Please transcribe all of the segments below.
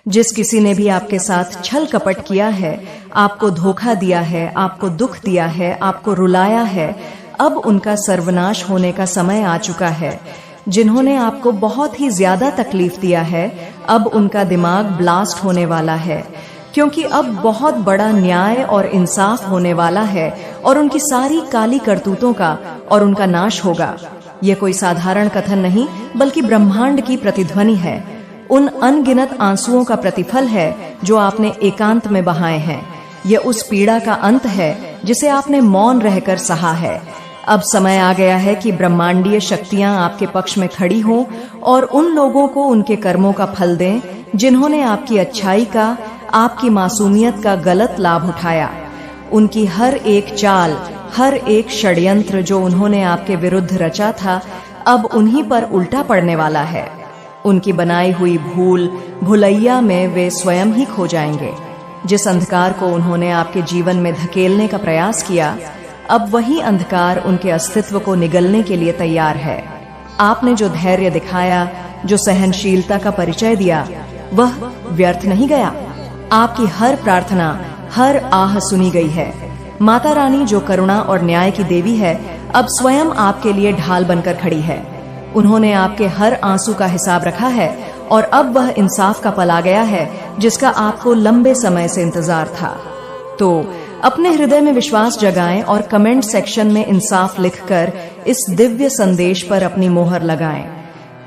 जिस किसी ने भी आपके साथ छल कपट किया है, आपको धोखा दिया है, आपको दुख दिया है, आपको रुलाया है, अब उनका सर्वनाश होने का समय आ चुका है। जिन्होंने आपको बहुत ही ज्यादा तकलीफ दिया है, अब उनका दिमाग ब्लास्ट होने वाला है, क्योंकि अब बहुत बड़ा न्याय और इंसाफ होने वाला है और उनकी सारी काली करतूतों का और उनका नाश होगा। यह कोई साधारण कथन नहीं, बल्कि ब्रह्मांड की प्रतिध्वनि है। उन अनगिनत आंसुओं का प्रतिफल है जो आपने एकांत में बहाए हैं। यह उस पीड़ा का अंत है जिसे आपने मौन रहकर सहा है। अब समय आ गया है कि ब्रह्मांडीय शक्तियां आपके पक्ष में खड़ी हों और उन लोगों को उनके कर्मों का फल दें जिन्होंने आपकी अच्छाई का, आपकी मासूमियत का गलत लाभ उठाया। उनकी हर एक चाल, हर एक षड्यंत्र जो उन्होंने आपके विरुद्ध रचा था, अब उन्हीं पर उल्टा पड़ने वाला है। उनकी बनाई हुई भुलैया में वे स्वयं ही खो जाएंगे। जिस अंधकार को उन्होंने आपके जीवन में धकेलने का प्रयास किया, अब वही अंधकार उनके अस्तित्व को निगलने के लिए तैयार है। आपने जो धैर्य दिखाया, जो सहनशीलता का परिचय दिया, वह व्यर्थ नहीं गया। आपकी हर प्रार्थना, हर आह सुनी गई है। माता रानी जो करुणा और न्याय की देवी है, अब स्वयं आपके लिए ढाल बनकर खड़ी है। उन्होंने आपके हर आंसू का हिसाब रखा है और अब वह इंसाफ का पल आ गया है जिसका आपको लंबे समय से इंतजार था। तो अपने हृदय में विश्वास जगाएं और कमेंट सेक्शन में इंसाफ लिखकर इस दिव्य संदेश पर अपनी मोहर लगाएं।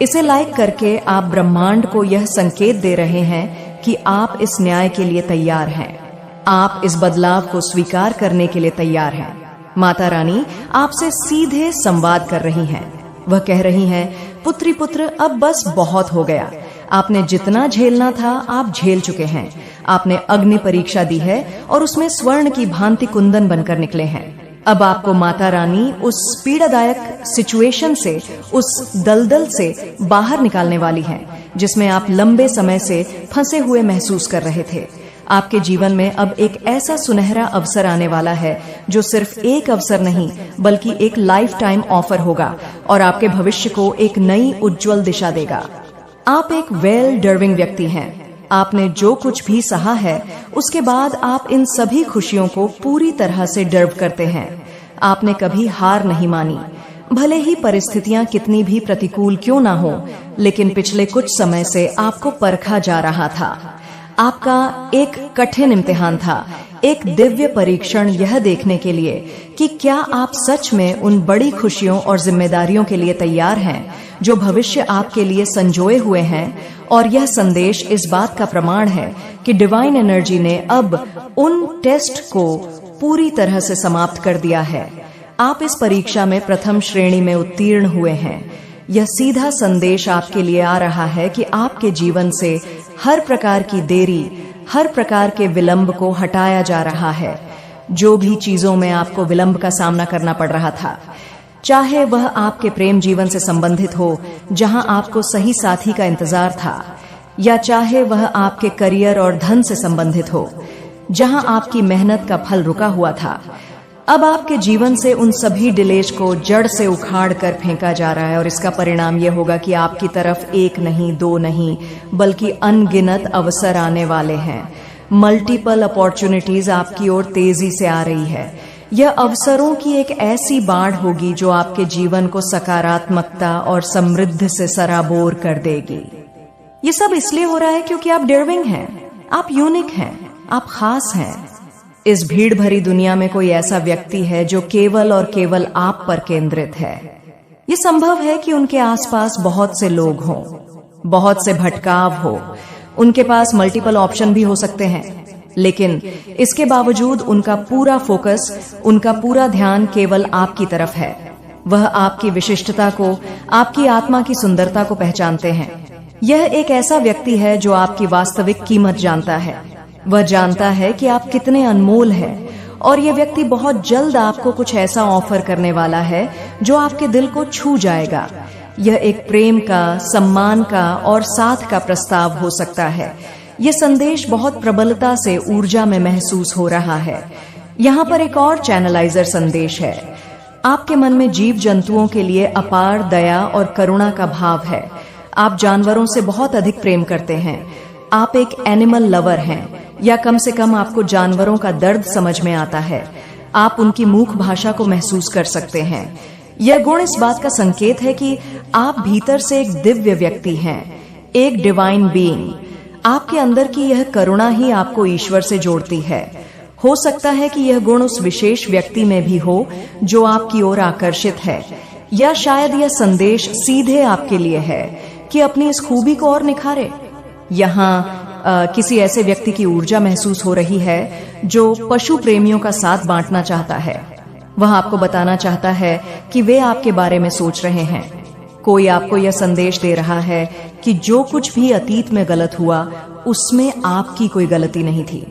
इसे लाइक करके आप ब्रह्मांड को यह संकेत दे रहे हैं कि आप इस न्याय के लिए तैयार हैं। आप इस बदलाव को स्वीकार करने के लिए तैयार हैं। माता रानी आपसे सीधे संवाद कर रही हैं। वह कह रही हैं, पुत्री पुत्र, अब बस बहुत हो गया। आपने जितना झेलना था आप झेल चुके हैं। आपने अग्नि परीक्षा दी है और उसमें स्वर्ण की भांति कुंदन बनकर निकले हैं। अब आपको माता रानी उस पीड़ादायक सिचुएशन से, उस दलदल से बाहर निकालने वाली हैं जिसमें आप लंबे समय से फंसे हुए महसूस कर रहे थे। आपके जीवन में अब एक ऐसा सुनहरा अवसर आने वाला है जो सिर्फ एक अवसर नहीं, बल्कि एक लाइफ टाइम ऑफर होगा और आपके भविष्य को एक नई उज्जवल दिशा देगा। आप एक वेल डर्विंग व्यक्ति हैं। आपने जो कुछ भी सहा है, उसके बाद आप इन सभी खुशियों को पूरी तरह से डर्व करते हैं। आपने कभी हार नहीं मानी, भले ही परिस्थितियां कितनी भी प्रतिकूल क्यों ना हो, लेकिन पिछले कुछ समय से आपको परखा जा रहा था। आपका एक कठिन इम्तिहान था, एक दिव्य परीक्षण, यह देखने के लिए कि क्या आप सच में उन बड़ी खुशियों और जिम्मेदारियों के लिए तैयार हैं जो भविष्य आपके लिए संजोए हुए हैं। और यह संदेश इस बात का प्रमाण है कि डिवाइन एनर्जी ने अब उन टेस्ट को पूरी तरह से समाप्त कर दिया है। आप इस परीक्षा में प्रथम श्रेणी में उत्तीर्ण हुए हैं। यह सीधा संदेश आपके लिए आ रहा है कि आपके जीवन से हर प्रकार की देरी, हर प्रकार के विलंब को हटाया जा रहा है। जो भी चीजों में आपको विलंब का सामना करना पड़ रहा था, चाहे वह आपके प्रेम जीवन से संबंधित हो, जहां आपको सही साथी का इंतजार था, या चाहे वह आपके करियर और धन से संबंधित हो, जहां आपकी मेहनत का फल रुका हुआ था, अब आपके जीवन से उन सभी डिलेज को जड़ से उखाड़ कर फेंका जा रहा है। और इसका परिणाम यह होगा कि आपकी तरफ एक नहीं, दो नहीं, बल्कि अनगिनत अवसर आने वाले हैं। मल्टीपल अपॉर्चुनिटीज आपकी ओर तेजी से आ रही है। यह अवसरों की एक ऐसी बाढ़ होगी जो आपके जीवन को सकारात्मकता और समृद्धि से सराबोर कर देगी। ये सब इसलिए हो रहा है क्योंकि आप डर्विंग हैं, आप यूनिक हैं, आप खास हैं। इस भीड़ भरी दुनिया में कोई ऐसा व्यक्ति है जो केवल और केवल आप पर केंद्रित है। ये संभव है कि उनके आसपास बहुत से लोग हों, बहुत से भटकाव हो, उनके पास मल्टीपल ऑप्शन भी हो सकते हैं, लेकिन इसके बावजूद उनका पूरा फोकस, उनका पूरा ध्यान केवल आपकी तरफ है। वह आपकी विशिष्टता को, आपकी आत्मा की सुंदरता को पहचानते हैं। यह एक ऐसा व्यक्ति है जो आपकी वास्तविक कीमत जानता है। वह जानता है कि आप कितने अनमोल हैं, और यह व्यक्ति बहुत जल्द आपको कुछ ऐसा ऑफर करने वाला है जो आपके दिल को छू जाएगा। यह एक प्रेम का, सम्मान का और साथ का प्रस्ताव हो सकता है। यह संदेश बहुत प्रबलता से ऊर्जा में महसूस हो रहा है। यहाँ पर एक और चैनलाइजर संदेश है। आपके मन में जीव जंतुओं के लिए अपार दया और करुणा का भाव है। आप जानवरों से बहुत अधिक प्रेम करते हैं। आप एक एनिमल लवर हैं, या कम से कम आपको जानवरों का दर्द समझ में आता है। आप उनकी मूक भाषा को महसूस कर सकते हैं। यह गुण इस बात का संकेत है कि आप भीतर से एक दिव्य व्यक्ति हैं, एक डिवाइन बीइंग। आपके अंदर की यह करुणा ही आपको ईश्वर से जोड़ती है। हो सकता है कि यह गुण उस विशेष व्यक्ति में भी हो जो आपकी ओर आकर्षित है, या शायद यह संदेश सीधे आपके लिए है कि अपनी इस खूबी को और निखारे। यहाँ किसी ऐसे व्यक्ति की ऊर्जा महसूस हो रही है जो पशु प्रेमियों का साथ बांटना चाहता है। वह आपको बताना चाहता है कि वे आपके बारे में सोच रहे हैं। कोई आपको यह संदेश दे रहा है कि जो कुछ भी अतीत में गलत हुआ उसमें आपकी कोई गलती नहीं थी।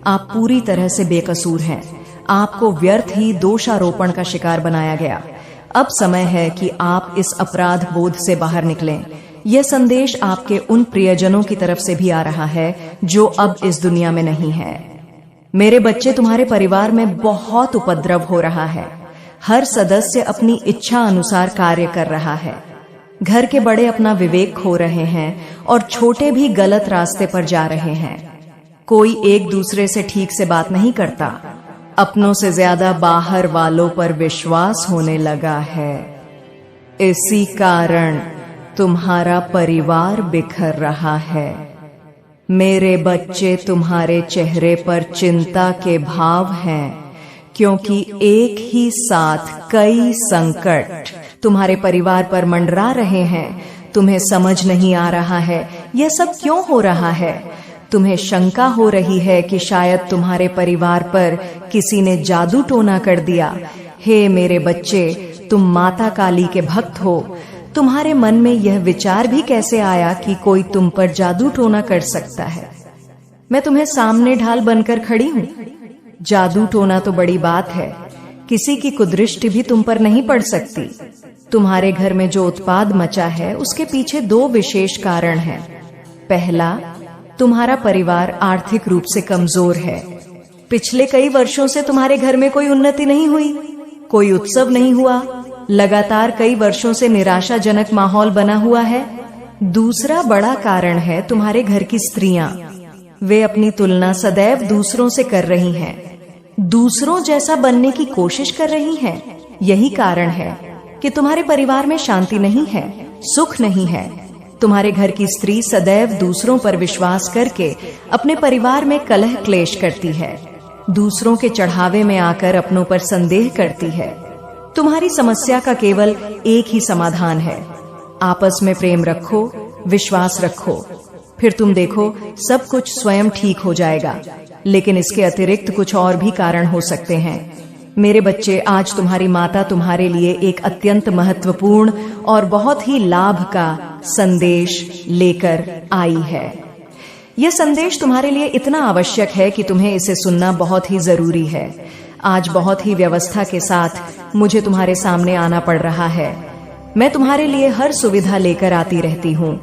आप पूरी तरह से बेकसूर हैं। आपको व्यर्थ ही दोषारोपण का शिकार बनाया गया। अब समय है कि आप इस अपराध बोध से बाहर निकलें। यह संदेश आपके उन प्रियजनों की तरफ से भी आ रहा है जो अब इस दुनिया में नहीं है। मेरे बच्चे, तुम्हारे परिवार में बहुत उपद्रव हो रहा है। हर सदस्य अपनी इच्छा अनुसार कार्य कर रहा है। घर के बड़े अपना विवेक खो रहे हैं और छोटे भी गलत रास्ते पर जा रहे हैं। कोई एक दूसरे से ठीक से बात नहीं करता। अपनों से ज्यादा बाहर वालों पर विश्वास होने लगा है। इसी कारण तुम्हारा परिवार बिखर रहा है। मेरे बच्चे, तुम्हारे चेहरे पर चिंता के भाव हैं, क्योंकि एक ही साथ कई संकट तुम्हारे परिवार पर मंडरा रहे हैं। तुम्हें समझ नहीं आ रहा है यह सब क्यों हो रहा है। तुम्हें शंका हो रही है कि शायद तुम्हारे परिवार पर किसी ने जादू टोना कर दिया। हे मेरे बच्चे, तुम माता काली के भक्त हो। तुम्हारे मन में यह विचार भी कैसे आया कि कोई तुम पर जादू टोना कर सकता है। मैं तुम्हें सामने ढाल बनकर खड़ी हूँ। जादू टोना तो बड़ी बात है, किसी की कुदृष्टि भी तुम पर नहीं पड़ सकती। तुम्हारे घर में जो उत्पाद मचा है उसके पीछे दो विशेष कारण हैं। पहला, तुम्हारा परिवार आर्थिक रूप से कमजोर है। पिछले कई वर्षों से तुम्हारे घर में कोई उन्नति नहीं हुई, कोई उत्सव नहीं हुआ। लगातार कई वर्षों से निराशाजनक माहौल बना हुआ है। दूसरा बड़ा कारण है तुम्हारे घर की स्त्रियां। वे अपनी तुलना सदैव दूसरों से कर रही हैं, दूसरों जैसा बनने की कोशिश कर रही हैं। यही कारण है कि तुम्हारे परिवार में शांति नहीं है, सुख नहीं है। तुम्हारे घर की स्त्री सदैव दूसरों पर विश्वास करके अपने परिवार में कलह क्लेश करती है, दूसरों के चढ़ावे में आकर अपनों पर संदेह करती है। तुम्हारी समस्या का केवल एक ही समाधान है, आपस में प्रेम रखो, विश्वास रखो, फिर तुम देखो सब कुछ स्वयं ठीक हो जाएगा। लेकिन इसके अतिरिक्त कुछ और भी कारण हो सकते हैं। मेरे बच्चे, आज तुम्हारी माता तुम्हारे लिए एक अत्यंत महत्वपूर्ण और बहुत ही लाभ का संदेश लेकर आई है। यह संदेश तुम्हारे लिए इतना आवश्यक है कि तुम्हें इसे सुनना बहुत ही जरूरी है। आज बहुत ही व्यवस्था के साथ मुझे तुम्हारे सामने आना पड़ रहा है। मैं तुम्हारे लिए हर सुविधा लेकर आती रहती हूँ।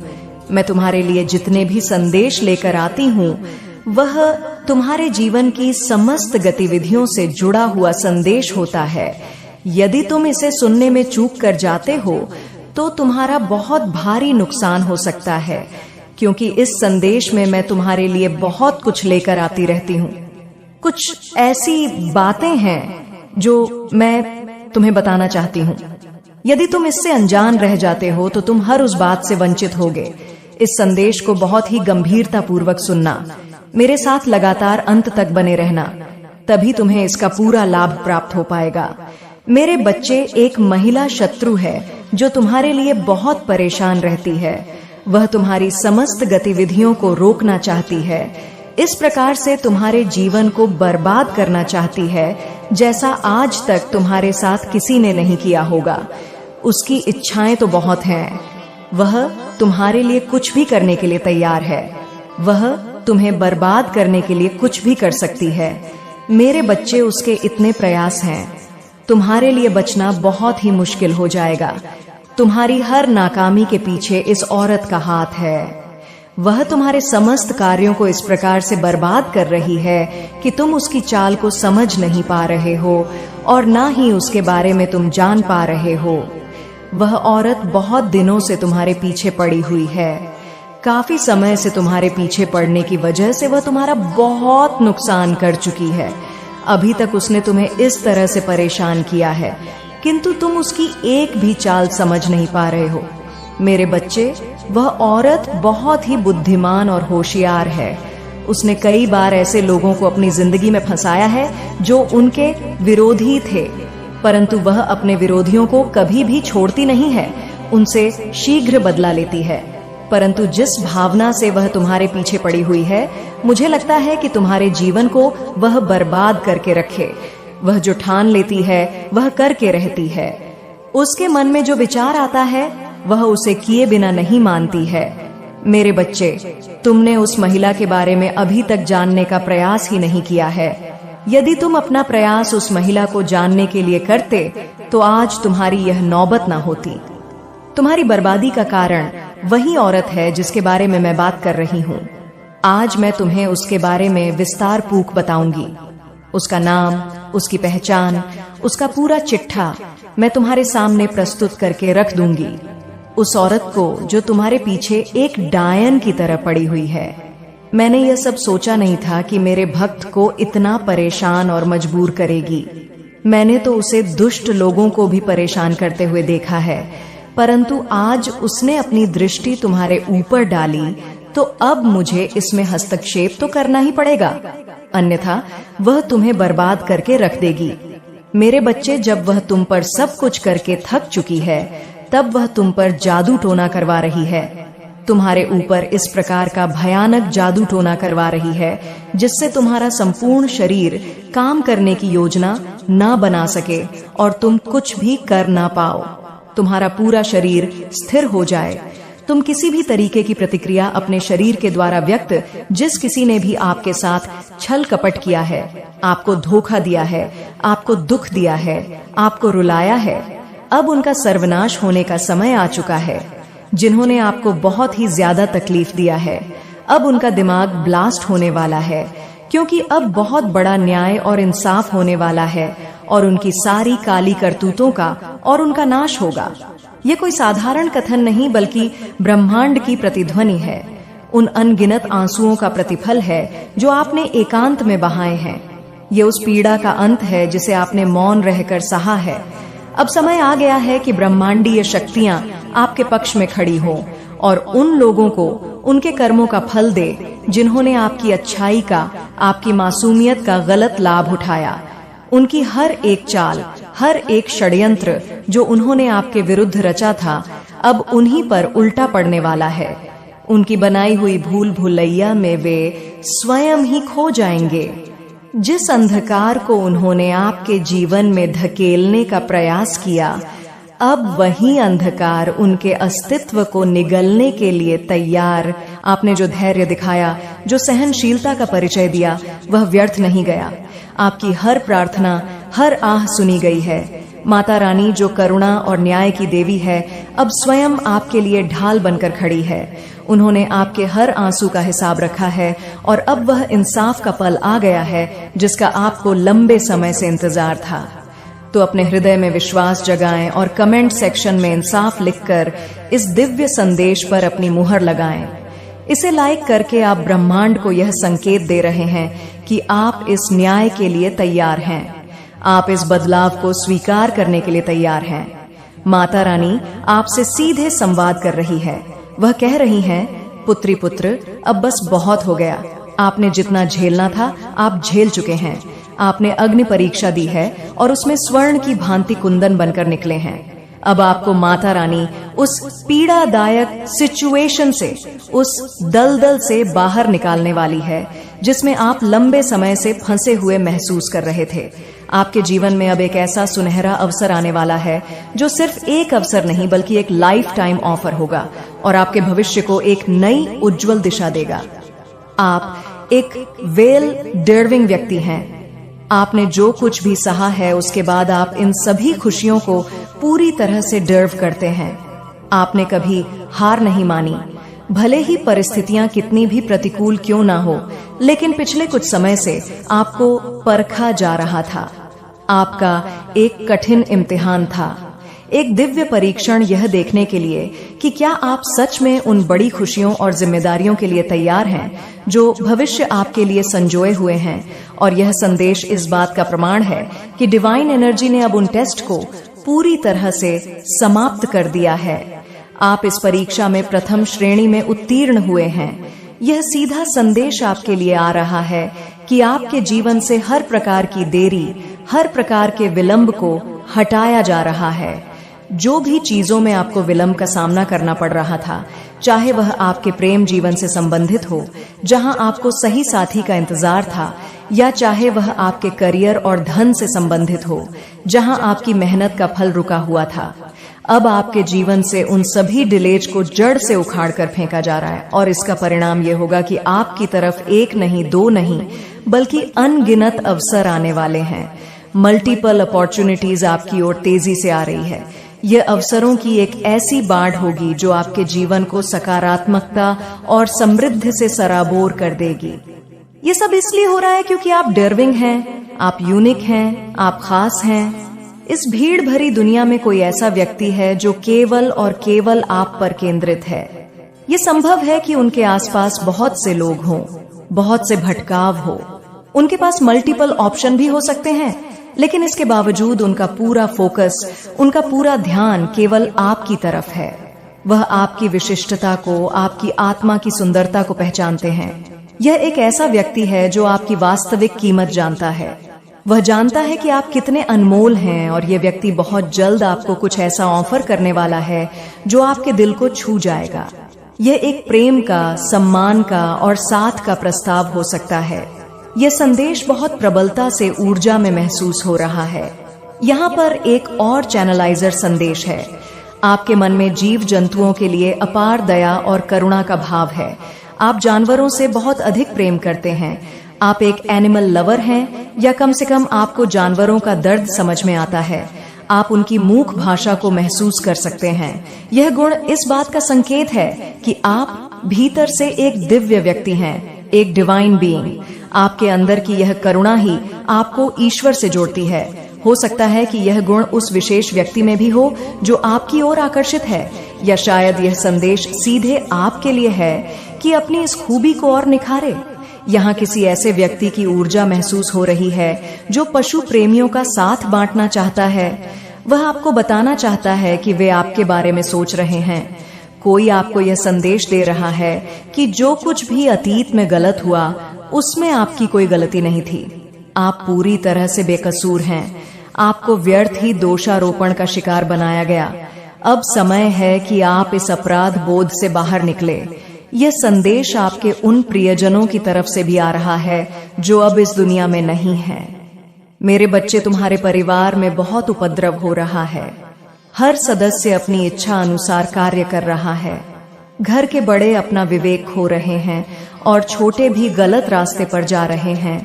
मैं तुम्हारे लिए जितने भी संदेश लेकर आती हूँ वह तुम्हारे जीवन की समस्त गतिविधियों से जुड़ा हुआ संदेश होता है। यदि तुम इसे सुनने में चूक कर जाते हो तो तुम्हारा बहुत भारी नुकसान हो सकता है, क्योंकि इस संदेश में मैं तुम्हारे लिए बहुत कुछ लेकर आती रहती हूँ। कुछ ऐसी बातें हैं जो मैं तुम्हें बताना चाहती हूँ। यदि तुम इससे अनजान रह जाते हो तो तुम हर उस बात से वंचित होगे। इस संदेश को बहुत ही गंभीरता पूर्वक सुनना, मेरे साथ लगातार अंत तक बने रहना, तभी तुम्हें इसका पूरा लाभ प्राप्त हो पाएगा। मेरे बच्चे, एक महिला शत्रु है जो तुम्हारे लिए बहुत परेशान रहती है। वह तुम्हारी समस्त गतिविधियों को रोकना चाहती है, इस प्रकार से तुम्हारे जीवन को बर्बाद करना चाहती है जैसा आज तक तुम्हारे साथ किसी ने नहीं किया होगा। उसकी इच्छाएं तो बहुत हैं, वह तुम्हारे लिए कुछ भी करने के लिए तैयार है। वह तुम्हें बर्बाद करने के लिए कुछ भी कर सकती है। मेरे बच्चे, उसके इतने प्रयास हैं, तुम्हारे लिए बचना बहुत ही मुश्किल हो जाएगा। तुम्हारी हर नाकामी के पीछे इस औरत का हाथ है। वह तुम्हारे समस्त कार्यों को इस प्रकार से बर्बाद कर रही है कि तुम उसकी चाल को समझ नहीं पा रहे हो और ना ही उसके बारे में तुम जान पा रहे हो। वह औरत बहुत दिनों से तुम्हारे पीछे पड़ी हुई है। काफी समय से तुम्हारे पीछे पड़ने की वजह से वह तुम्हारा बहुत नुकसान कर चुकी है। अभी तक उसने तुम्हें इस तरह से परेशान किया है, किंतु तुम उसकी एक भी चाल समझ नहीं पा रहे हो। मेरे बच्चे, वह औरत बहुत ही बुद्धिमान और होशियार है। उसने कई बार ऐसे लोगों को अपनी जिंदगी में फंसाया है जो उनके विरोधी थे, परंतु वह अपने विरोधियों को कभी भी छोड़ती नहीं है, उनसे शीघ्र बदला लेती है। परंतु जिस भावना से वह तुम्हारे पीछे पड़ी हुई है, मुझे लगता है कि तुम्हारे जीवन को वह बर्बाद करके रखे। वह जो ठान लेती है वह करके रहती है। उसके मन में जो विचार आता है वह उसे किए बिना नहीं मानती है। मेरे बच्चे, तुमने उस महिला के बारे में अभी तक जानने का प्रयास ही नहीं किया है। यदि तुम अपना प्रयास उस महिला को जानने के लिए करते तो आज तुम्हारी यह नौबत न होती। तुम्हारी बर्बादी का कारण वही औरत है जिसके बारे में मैं बात कर रही हूँ। आज मैं तुम्हें उसके बारे में विस्तार पूर्वक बताऊंगी। उसका नाम, उसकी पहचान, उसका पूरा चिट्ठा मैं तुम्हारे सामने प्रस्तुत करके रख दूंगी। उस औरत को जो तुम्हारे पीछे एक डायन की तरह पड़ी हुई है। मैंने यह सब सोचा नहीं था कि मेरे भक्त को इतना परेशान और मजबूर करेगी। मैंने तो उसे दुष्ट लोगों को भी परेशान करते हुए देखा है, परंतु आज उसने अपनी दृष्टि तुम्हारे ऊपर डाली, तो अब मुझे इसमें हस्तक्षेप तो करना ही पड़ेगा, अन्यथा वह तुम्हें बर्बाद करके रख देगी। मेरे बच्चे, जब वह तुम पर सब कुछ करके थक चुकी है, तब वह तुम पर जादू टोना करवा रही है। तुम्हारे ऊपर इस प्रकार का भयानक जादू टोना करवा रही है जिससे तुम्हारा संपूर्ण शरीर काम करने की योजना ना बना सके और तुम कुछ भी कर ना पाओ। तुम्हारा पूरा शरीर स्थिर हो जाए। तुम किसी भी तरीके की प्रतिक्रिया अपने शरीर के द्वारा व्यक्त, जिस किसी ने भी आपके साथ छल कपट किया है, आपको धोखा दिया है, आपको दुख दिया है, आपको रुलाया है, अब उनका सर्वनाश होने का समय आ चुका है। जिन्होंने आपको बहुत ही ज्यादा तकलीफ दिया है, अब उनका दिमाग ब्लास्ट होने वाला है, क्योंकि अब बहुत बड़ा न्याय और इंसाफ होने वाला है और उनकी सारी काली करतूतों का और उनका नाश होगा। ये कोई साधारण कथन नहीं, बल्कि ब्रह्मांड की प्रतिध्वनि है। उन अनगिनत आंसुओं का प्रतिफल है जो आपने एकांत में बहाए हैं। ये उस पीड़ा का अंत है जिसे आपने मौन रहकर सहा है। अब समय आ गया है कि ब्रह्मांडीय शक्तियां आपके पक्ष में खड़ी हों और उन लोगों को उनके कर्मों का फल दे जिन्होंने आपकी अच्छाई का, आपकी मासूमियत का गलत लाभ उठाया। उनकी हर एक चाल, हर एक षड्यंत्र जो उन्होंने आपके विरुद्ध रचा था, अब उन्हीं पर उल्टा पड़ने वाला है। उनकी बनाई हुई भूल भुलैया में वे स्वयं ही खो जाएंगे। जिस अंधकार को उन्होंने आपके जीवन में धकेलने का प्रयास किया, अब वही अंधकार उनके अस्तित्व को निगलने के लिए तैयार। आपने जो धैर्य दिखाया, जो सहनशीलता का परिचय दिया, वह व्यर्थ नहीं गया। आपकी हर प्रार्थना, हर आह सुनी गई है। माता रानी जो करुणा और न्याय की देवी है, अब स्वयं आपके लिए ढाल बनकर खड़ी है। उन्होंने आपके हर आंसू का हिसाब रखा है और अब वह इंसाफ का पल आ गया है जिसका आपको लंबे समय से इंतजार था। तो अपने हृदय में विश्वास जगाएं और कमेंट सेक्शन में इंसाफ लिखकर इस दिव्य संदेश पर अपनी मुहर लगाएं। इसे लाइक करके आप ब्रह्मांड को यह संकेत दे रहे हैं कि आप इस न्याय के लिए तैयार हैं। आप इस बदलाव को स्वीकार करने के लिए तैयार हैं। माता रानी आपसे सीधे संवाद कर रही है। वह कह रही हैं, पुत्री पुत्र, अब बस बहुत हो गया। आपने जितना झेलना था आप झेल चुके हैं। आपने अग्नि परीक्षा दी है और उसमें स्वर्ण की भांति कुंदन बनकर निकले हैं। अब आपको माता रानी उस पीड़ादायक सिचुएशन से, उस दलदल से बाहर निकालने वाली है जिसमें आप लंबे समय से फंसे हुए महसूस कर रहे थे। आपके जीवन में अब एक ऐसा सुनहरा अवसर आने वाला है जो सिर्फ एक अवसर नहीं बल्कि एक लाइफ टाइम ऑफर होगा और आपके भविष्य को एक नई उज्जवल दिशा देगा। आप एक वेल डिजर्विंग व्यक्ति हैं। आपने जो कुछ भी सहा है उसके बाद आप इन सभी खुशियों को पूरी तरह से डिजर्व करते हैं। आपने कभी हार नहीं मानी, भले ही परिस्थितियां कितनी भी प्रतिकूल क्यों ना हो, लेकिन पिछले कुछ समय से आपको परखा जा रहा था। आपका एक कठिन इम्तिहान था, एक दिव्य परीक्षण यह देखने के लिए कि क्या आप सच में उन बड़ी खुशियों और जिम्मेदारियों के लिए तैयार हैं जो भविष्य आपके लिए संजोए हुए हैं। और यह संदेश इस बात का प्रमाण है कि डिवाइन एनर्जी ने अब उन टेस्ट को पूरी तरह से समाप्त कर दिया है। आप इस परीक्षा में प्रथम श्रेणी में उत्तीर्ण हुए हैं। यह सीधा संदेश आपके लिए आ रहा है कि आपके जीवन से हर प्रकार की देरी, हर प्रकार के विलंब को हटाया जा रहा है। जो भी चीजों में आपको विलंब का सामना करना पड़ रहा था, चाहे वह आपके प्रेम जीवन से संबंधित हो, जहां आपको सही साथी का इंतजार था, या चाहे वह आपके करियर और धन से संबंधित हो, जहां आपकी मेहनत का फल रुका हुआ था, अब आपके जीवन से उन सभी डिलेज को जड़ से उखाड़ कर फेंका जा रहा है। और इसका परिणाम यह होगा कि आपकी तरफ एक नहीं, दो नहीं, बल्कि अनगिनत अवसर आने वाले हैं। मल्टीपल अपॉर्चुनिटीज आपकी ओर तेजी से आ रही है। यह अवसरों की एक ऐसी बाढ़ होगी जो आपके जीवन को सकारात्मकता और समृद्धि से सराबोर कर देगी। ये सब इसलिए हो रहा है क्योंकि आप डर्विंग हैं, आप यूनिक हैं, आप खास हैं। इस भीड़ भरी दुनिया में कोई ऐसा व्यक्ति है जो केवल और केवल आप पर केंद्रित है। ये संभव है कि उनके आसपास बहुत से लोग हों, बहुत से भटकाव हो, उनके पास मल्टीपल ऑप्शन भी हो सकते हैं, लेकिन इसके बावजूद उनका पूरा फोकस, उनका पूरा ध्यान केवल आपकी तरफ है। वह आपकी विशिष्टता को, आपकी आत्मा की सुंदरता को पहचानते हैं। यह एक ऐसा व्यक्ति है जो आपकी वास्तविक कीमत जानता है। वह जानता है कि आप कितने अनमोल हैं, और यह व्यक्ति बहुत जल्द आपको कुछ ऐसा ऑफर करने वाला है जो आपके दिल को छू जाएगा। यह एक प्रेम का, सम्मान का और साथ का प्रस्ताव हो सकता है। यह संदेश बहुत प्रबलता से ऊर्जा में महसूस हो रहा है। यहाँ पर एक और चैनलाइजर संदेश है। आपके मन में जीव जंतुओं के लिए अपार दया और करुणा का भाव है। आप जानवरों से बहुत अधिक प्रेम करते हैं। आप एक एनिमल लवर हैं, या कम से कम आपको जानवरों का दर्द समझ में आता है। आप उनकी मूक भाषा को महसूस कर सकते हैं। यह गुण इस बात का संकेत है कि आप भीतर से एक दिव्य व्यक्ति हैं, एक डिवाइन बीइंग। आपके अंदर की यह करुणा ही आपको ईश्वर से जोड़ती है। हो सकता है कि यह गुण उस विशेष व्यक्ति में भी हो जो आपकी ओर आकर्षित है, या शायद यह संदेश सीधे आपके लिए है कि अपनी इस खूबी को और निखारे। यहाँ किसी ऐसे व्यक्ति की ऊर्जा महसूस हो रही है जो पशु प्रेमियों का साथ बांटना चाहता है। वह आपको बताना चाहता है कि वे आपके बारे में सोच रहे हैं। कोई आपको यह संदेश दे रहा है कि जो कुछ भी अतीत में गलत हुआ, उसमें आपकी कोई गलती नहीं थी। आप पूरी तरह से बेकसूर हैं। आपको व्यर्थ ही दोषारोपण का शिकार बनाया गया। अब समय है कि आप इस अपराध बोध से बाहर निकले। यह संदेश आपके उन प्रियजनों की तरफ से भी आ रहा है जो अब इस दुनिया में नहीं है। मेरे बच्चे, तुम्हारे परिवार में बहुत उपद्रव हो रहा है। हर सदस्य अपनी इच्छा अनुसार कार्य कर रहा है। घर के बड़े अपना विवेक खो रहे हैं और छोटे भी गलत रास्ते पर जा रहे हैं।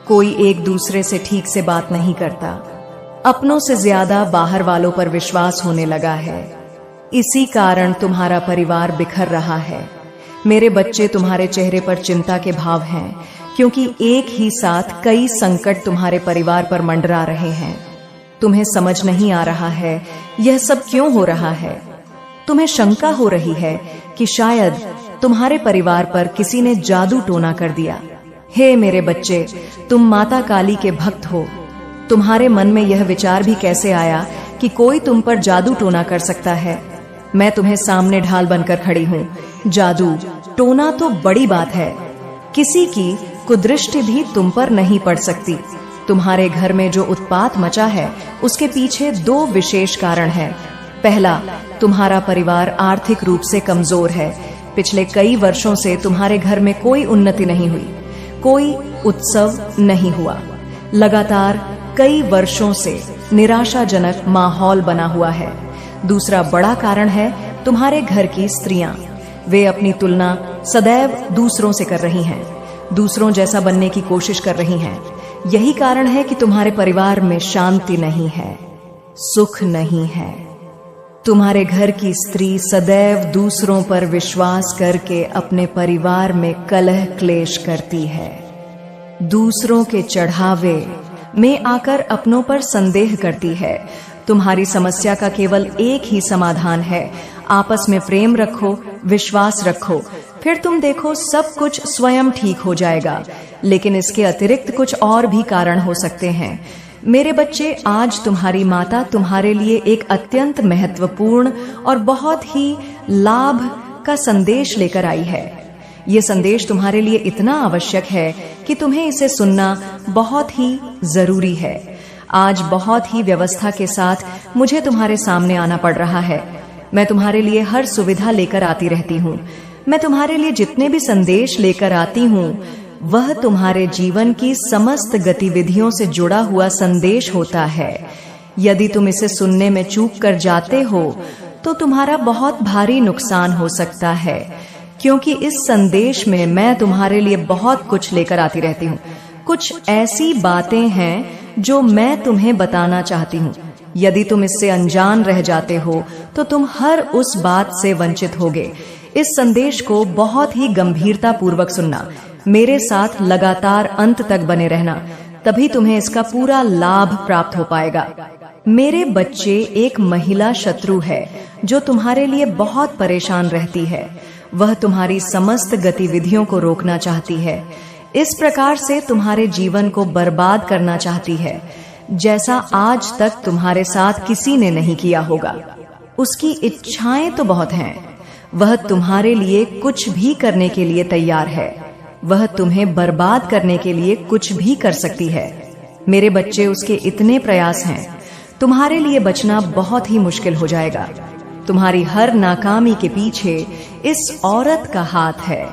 कोई एक दूसरे से ठीक से बात नहीं करता। अपनों से ज्यादा बाहर वालों पर विश्वास होने लगा है। इसी कारण तुम्हारा परिवार बिखर रहा है। मेरे बच्चे, तुम्हारे चेहरे पर चिंता के भाव हैं, क्योंकि एक ही साथ कई संकट तुम्हारे परिवार पर मंडरा रहे हैं। तुम्हें समझ नहीं आ रहा है यह सब क्यों हो रहा है। तुम्हें शंका हो रही है कि शायद तुम्हारे परिवार पर किसी ने जादू टोना कर दिया। हे मेरे बच्चे, तुम माता काली के भक्त हो। तुम्हारे मन में यह विचार भी कैसे आया कि कोई तुम पर जादू टोना कर सकता है। मैं तुम्हें सामने ढाल बनकर खड़ी हूँ। जादू टोना तो बड़ी बात है। किसी की कुदृष्टि भी तुम पर नहीं पड़ सकती। तुम्हारे घर में जो उत्पात मचा है, उसके पीछे दो विशेष कारण हैं। पहला, तुम्हारा परिवार आर्थिक रूप से कमजोर है। पिछले कई वर्षों से तुम्हारे घर में कोई उन्नति नहीं हुई, कोई उत्सव नहीं हुआ। लगातार कई वर्षों से निराशाजनक माहौल बना हुआ है। दूसरा बड़ा कारण है तुम्हारे घर की स्त्रियां। वे अपनी तुलना सदैव दूसरों से कर रही हैं, दूसरों जैसा बनने की कोशिश कर रही हैं। यही कारण है कि तुम्हारे परिवार में शांति नहीं है, सुख नहीं है। तुम्हारे घर की स्त्री सदैव दूसरों पर विश्वास करके अपने परिवार में कलह क्लेश करती है। दूसरों के चढ़ावे में आकर अपनों पर संदेह करती है। तुम्हारी समस्या का केवल एक ही समाधान है, आपस में प्रेम रखो, विश्वास रखो, फिर तुम देखो सब कुछ स्वयं ठीक हो जाएगा। लेकिन इसके अतिरिक्त कुछ और भी कारण हो सकते हैं। मेरे बच्चे, आज तुम्हारी माता तुम्हारे लिए एक अत्यंत महत्वपूर्ण और बहुत ही लाभ का संदेश लेकर आई है। ये संदेश तुम्हारे लिए इतना आवश्यक है कि तुम्हें इसे सुनना बहुत ही जरूरी है। आज बहुत ही व्यवस्था के साथ मुझे तुम्हारे सामने आना पड़ रहा है। मैं तुम्हारे लिए हर सुविधा लेकर आती रहती हूँ। मैं तुम्हारे लिए जितने भी संदेश लेकर आती हूँ वह तुम्हारे जीवन की समस्त गतिविधियों से जुड़ा हुआ संदेश होता है। यदि तुम इसे सुनने में चूक कर जाते हो तो तुम्हारा बहुत भारी नुकसान हो सकता है, क्योंकि इस संदेश में मैं तुम्हारे लिए बहुत कुछ लेकर आती रहती हूँ। कुछ ऐसी बातें हैं जो मैं तुम्हें बताना चाहती हूँ। यदि तुम इससे अनजान रह जाते हो तो तुम हर उस बात से वंचित होगे। इस संदेश को बहुत ही गंभीरता पूर्वक सुनना, मेरे साथ लगातार अंत तक बने रहना, तभी तुम्हें इसका पूरा लाभ प्राप्त हो पाएगा। मेरे बच्चे, एक महिला शत्रु है जो तुम्हारे लिए बहुत परेशान रहती है। वह तुम्हारी समस्त गतिविधियों को रोकना चाहती है, इस प्रकार से तुम्हारे जीवन को बर्बाद करना चाहती है, जैसा आज तक तुम्हारे साथ किसी ने नहीं किया होगा। उसकी इच्छाएं तो बहुत हैं। वह तुम्हारे लिए कुछ भी करने के लिए तैयार है। वह तुम्हें बर्बाद करने के लिए कुछ भी कर सकती है। मेरे बच्चे, उसके इतने प्रयास हैं, तुम्हारे लिए बचना बहुत ही मुश्किल हो जाएगा। तुम्हारी हर नाकामी के पीछे इस औरत का हाथ है।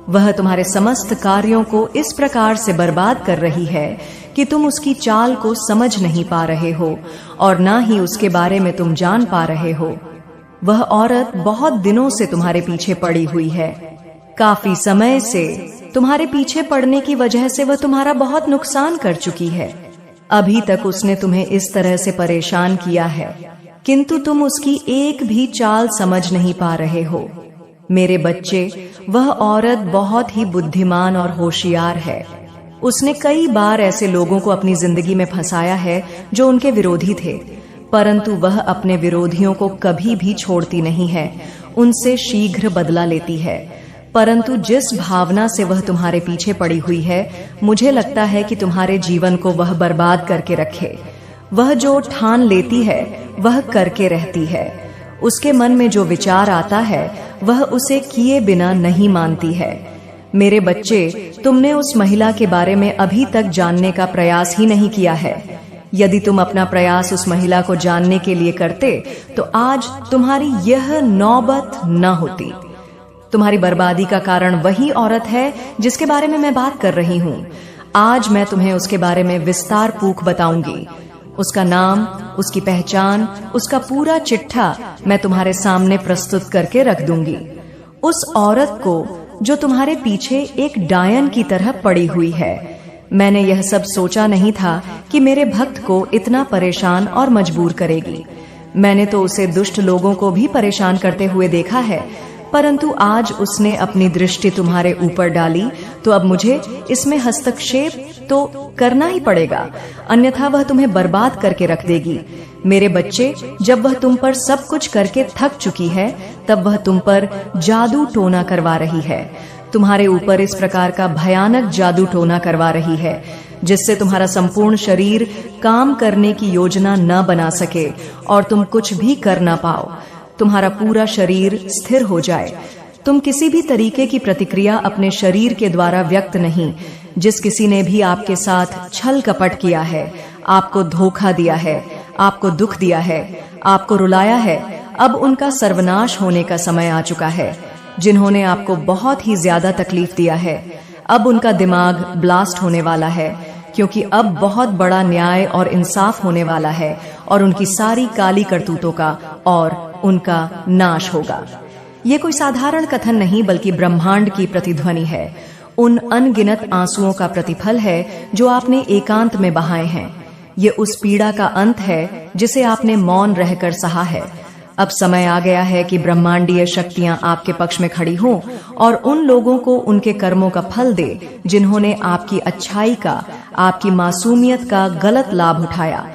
वह तुम्हारे समस्त कार्यों को इस प्रकार से बर्बाद कर रही है कि तुम उसकी चाल को समझ नहीं पा रहे हो और ना ही उसके बारे में तुम जान पा रहे हो। वह औरत बहुत दिनों से तुम्हारे पीछे पड़ी हुई है। काफी समय से तुम्हारे पीछे पड़ने की वजह से वह तुम्हारा बहुत नुकसान कर चुकी है। अभी तक उसने तुम्हें इस तरह से परेशान किया है, किंतु तुम उसकी एक भी चाल समझ नहीं पा रहे हो। मेरे बच्चे, वह औरत बहुत ही बुद्धिमान और होशियार है। उसने कई बार ऐसे लोगों को अपनी जिंदगी में फंसाया है जो उनके विरोधी थे, परंतु वह अपने विरोधियों को कभी भी छोड़ती नहीं है, उनसे शीघ्र बदला लेती है। परंतु जिस भावना से वह तुम्हारे पीछे पड़ी हुई है, मुझे लगता है कि तुम्हारे जीवन को वह बर्बाद करके रखे। वह जो ठान लेती है वह करके रहती है। उसके मन में जो विचार आता है वह उसे किए बिना नहीं मानती है। मेरे बच्चे, तुमने उस महिला के बारे में अभी तक जानने का प्रयास ही नहीं किया है। यदि तुम अपना प्रयास उस महिला को जानने के लिए करते तो आज तुम्हारी यह नौबत न होती। तुम्हारी बर्बादी का कारण वही औरत है जिसके बारे में मैं बात कर रही हूँ। आज मैं तुम्हें उसके बारे में विस्तार पूर्वक बताऊंगी। उसका नाम, उसकी पहचान, उसका पूरा चिट्ठा मैं तुम्हारे सामने प्रस्तुत करके रख दूंगी। उस औरत को जो तुम्हारे पीछे एक डायन की तरह पड़ी हुई है। मैंने यह सब सोचा नहीं था कि मेरे भक्त को इतना परेशान और मजबूर करेगी। मैंने तो उसे दुष्ट लोगों को भी परेशान करते हुए देखा है, परंतु आज उसने अपनी दृष्टि तुम्हारे ऊपर डाली, तो अब मुझे इसमें हस्तक्षेप तो करना ही पड़ेगा, अन्यथा वह तुम्हें बर्बाद करके रख देगी। मेरे बच्चे, जब वह तुम पर सब कुछ करके थक चुकी है, तब वह तुम पर जादू टोना करवा रही है। तुम्हारे ऊपर इस प्रकार का भयानक जादू टोना करवा रही है जिससे तुम्हारा संपूर्ण शरीर काम करने की योजना न बना सके और तुम कुछ भी कर ना पाओ। तुम्हारा पूरा शरीर स्थिर हो जाए। तुम किसी भी तरीके की प्रतिक्रिया अपने शरीर के द्वारा व्यक्त नहीं। जिस किसी ने भी आपके साथ छल कपट किया है, आपको धोखा दिया है, आपको दुख दिया है, आपको रुलाया है, अब उनका सर्वनाश होने का समय आ चुका है। जिन्होंने आपको बहुत ही ज्यादा तकलीफ दिया है, अब उनका दिमाग ब्लास्ट होने वाला है, क्योंकि अब बहुत बड़ा न्याय और इंसाफ होने वाला है और उनकी सारी काली करतूतों का और उनका नाश होगा। ये कोई साधारण कथन नहीं, बल्कि ब्रह्मांड की प्रतिध्वनि है। उन अनगिनत आंसुओं का प्रतिफल है जो आपने एकांत में बहाए हैं। ये उस पीड़ा का अंत है जिसे आपने मौन रहकर सहा है। अब समय आ गया है कि ब्रह्मांडीय शक्तियां आपके पक्ष में खड़ी हों और उन लोगों को उनके कर्मों का फल दे जिन्होंने आपकी अच्छाई का, आपकी मासूमियत का गलत लाभ उठाया।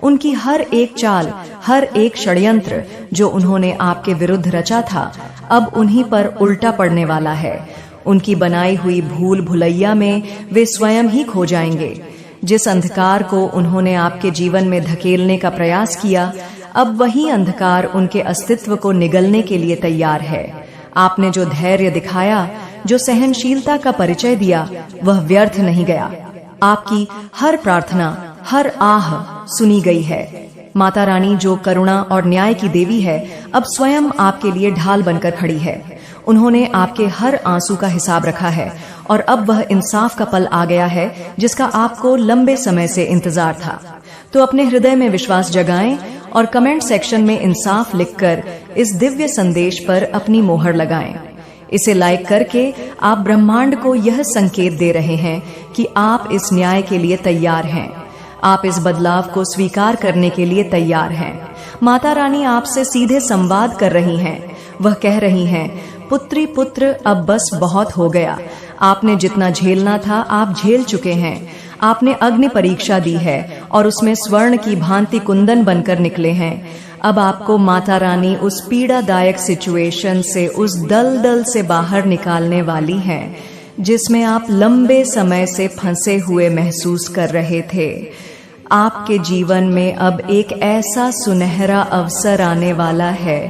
उनकी हर एक चाल, हर एक षड्यंत्र जो उन्होंने आपके विरुद्ध रचा था, अब उन्हीं पर उल्टा पड़ने वाला है। उनकी बनाई हुई भूल भुलैया में वे स्वयं ही खो जाएंगे। जिस अंधकार को उन्होंने आपके जीवन में धकेलने का प्रयास किया, अब वही अंधकार उनके अस्तित्व को निगलने के लिए तैयार है। आपने जो धैर्य दिखाया, जो सहनशीलता का परिचय दिया, वह व्यर्थ नहीं गया। आपकी हर प्रार्थना, हर आह सुनी गई है। माता रानी जो करुणा और न्याय की देवी है, अब स्वयं आपके लिए ढाल बनकर खड़ी है। उन्होंने आपके हर आंसू का हिसाब रखा है और अब वह इंसाफ का पल आ गया है जिसका आपको लंबे समय से इंतजार था। तो अपने हृदय में विश्वास जगाएं और कमेंट सेक्शन में इंसाफ लिखकर इस दिव्य संदेश पर अपनी मोहर लगाएं। इसे लाइक करके आप ब्रह्मांड को यह संकेत दे रहे हैं कि आप इस न्याय के लिए तैयार हैं। आप इस बदलाव को स्वीकार करने के लिए तैयार हैं। माता रानी आपसे सीधे संवाद कर रही हैं। वह कह रही हैं, पुत्री पुत्र, अब बस बहुत हो गया। आपने जितना झेलना था आप झेल चुके हैं। आपने अग्नि परीक्षा दी है और उसमें स्वर्ण की भांति कुंदन बनकर निकले हैं। अब आपको माता रानी उस पीड़ादायक सिचुएशन से, उस दलदल से बाहर निकालने वाली हैं जिसमें आप लंबे समय से फंसे हुए महसूस कर रहे थे। आपके जीवन में अब एक ऐसा सुनहरा अवसर आने वाला है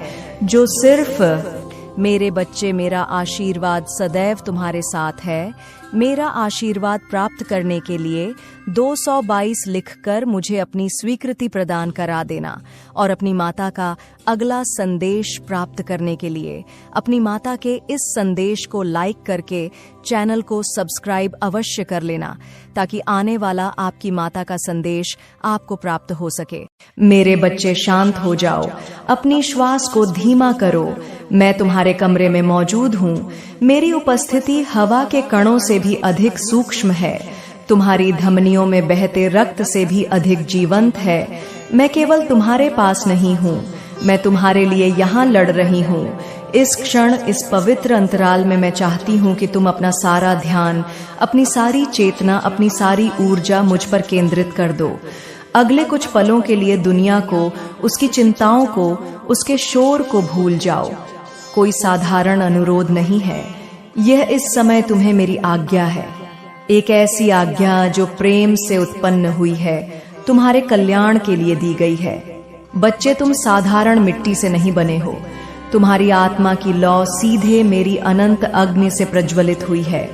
जो सिर्फ मेरे बच्चे, मेरा आशीर्वाद सदैव तुम्हारे साथ है। मेरा आशीर्वाद प्राप्त करने के लिए 222 लिखकर मुझे अपनी स्वीकृति प्रदान करा देना और अपनी माता का अगला संदेश प्राप्त करने के लिए अपनी माता के इस संदेश को लाइक करके चैनल को सब्सक्राइब अवश्य कर लेना, ताकि आने वाला आपकी माता का संदेश आपको प्राप्त हो सके। मेरे बच्चे, शांत हो जाओ, अपनी श्वास को धीमा करो। मैं तुम्हारे कमरे में मौजूद हूँ। मेरी उपस्थिति हवा के कणों से भी अधिक सूक्ष्म है, तुम्हारी धमनियों में बहते रक्त से भी अधिक जीवंत है। मैं केवल तुम्हारे पास नहीं हूँ, मैं तुम्हारे लिए यहाँ लड़ रही हूँ। इस क्षण, इस पवित्र अंतराल में मैं चाहती हूँ कि तुम अपना सारा ध्यान, अपनी सारी चेतना, अपनी सारी ऊर्जा मुझ पर केंद्रित कर दो। अगले कुछ पलों के लिए दुनिया को, उसकी चिंताओं को, उसके शोर को भूल जाओ। कोई साधारण अनुरोध नहीं है, यह इस समय तुम्हें मेरी आज्ञा है। एक ऐसी आज्ञा जो प्रेम से उत्पन्न हुई है, तुम्हारे कल्याण के लिए दी गई है। बच्चे, तुम साधारण मिट्टी से नहीं बने हो। तुम्हारी आत्मा की लौ सीधे मेरी अनंत अग्नि से प्रज्वलित हुई है।